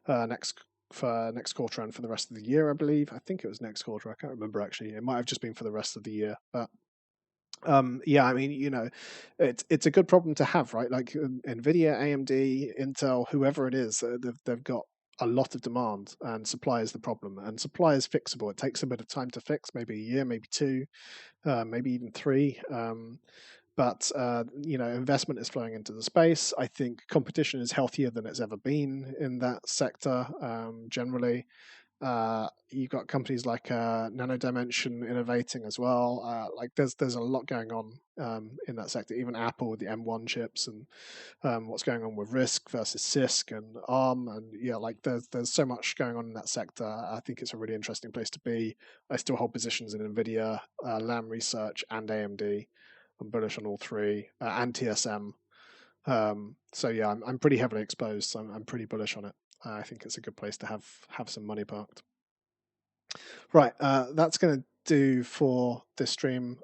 next next quarter and for the rest of the year, I believe. I think it was next quarter. I can't remember actually. It might have just been for the rest of the year, but yeah, I mean, it's a good problem to have, right? Like Nvidia, AMD, Intel, whoever it is, they've got a lot of demand, and supply is the problem. And supply is fixable. It takes a bit of time to fix, maybe a year, maybe two, maybe even three. But investment is flowing into the space. I think competition is healthier than it's ever been in that sector, generally. You've got companies like Nano Dimension innovating as well. Like there's a lot going on in that sector. Even Apple with the M1 chips, and what's going on with RISC versus CISC and ARM, and yeah, like there's so much going on in that sector. I think it's a really interesting place to be. I still hold positions in Nvidia, Lam Research, and AMD. I'm bullish on all three, and TSM. So yeah, I'm pretty heavily exposed. So I'm pretty bullish on it. I think it's a good place to have some money parked. Right, that's going to do for this stream.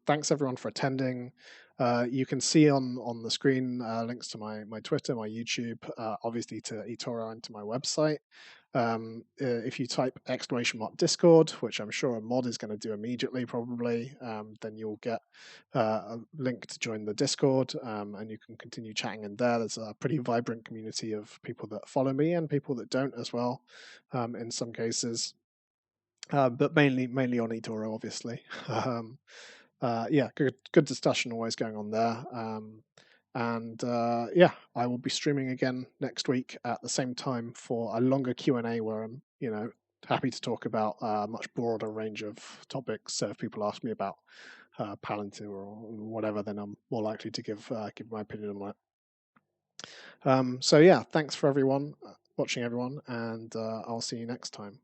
Thanks everyone for attending. You can see on the screen links to my Twitter, my YouTube, obviously to eToro and to my website. If you type !Discord, which I'm sure a mod is going to do immediately, probably, then you'll get a link to join the Discord, and you can continue chatting in there. There's a pretty vibrant community of people that follow me and people that don't as well, in some cases. But mainly on eToro, obviously. Yeah, good discussion always going on there. And yeah, I will be streaming again next week at the same time for a longer Q&A where I'm, happy to talk about a much broader range of topics. So if people ask me about Palantir or whatever, then I'm more likely to give my opinion on that. So yeah, thanks for everyone watching, everyone, and I'll see you next time.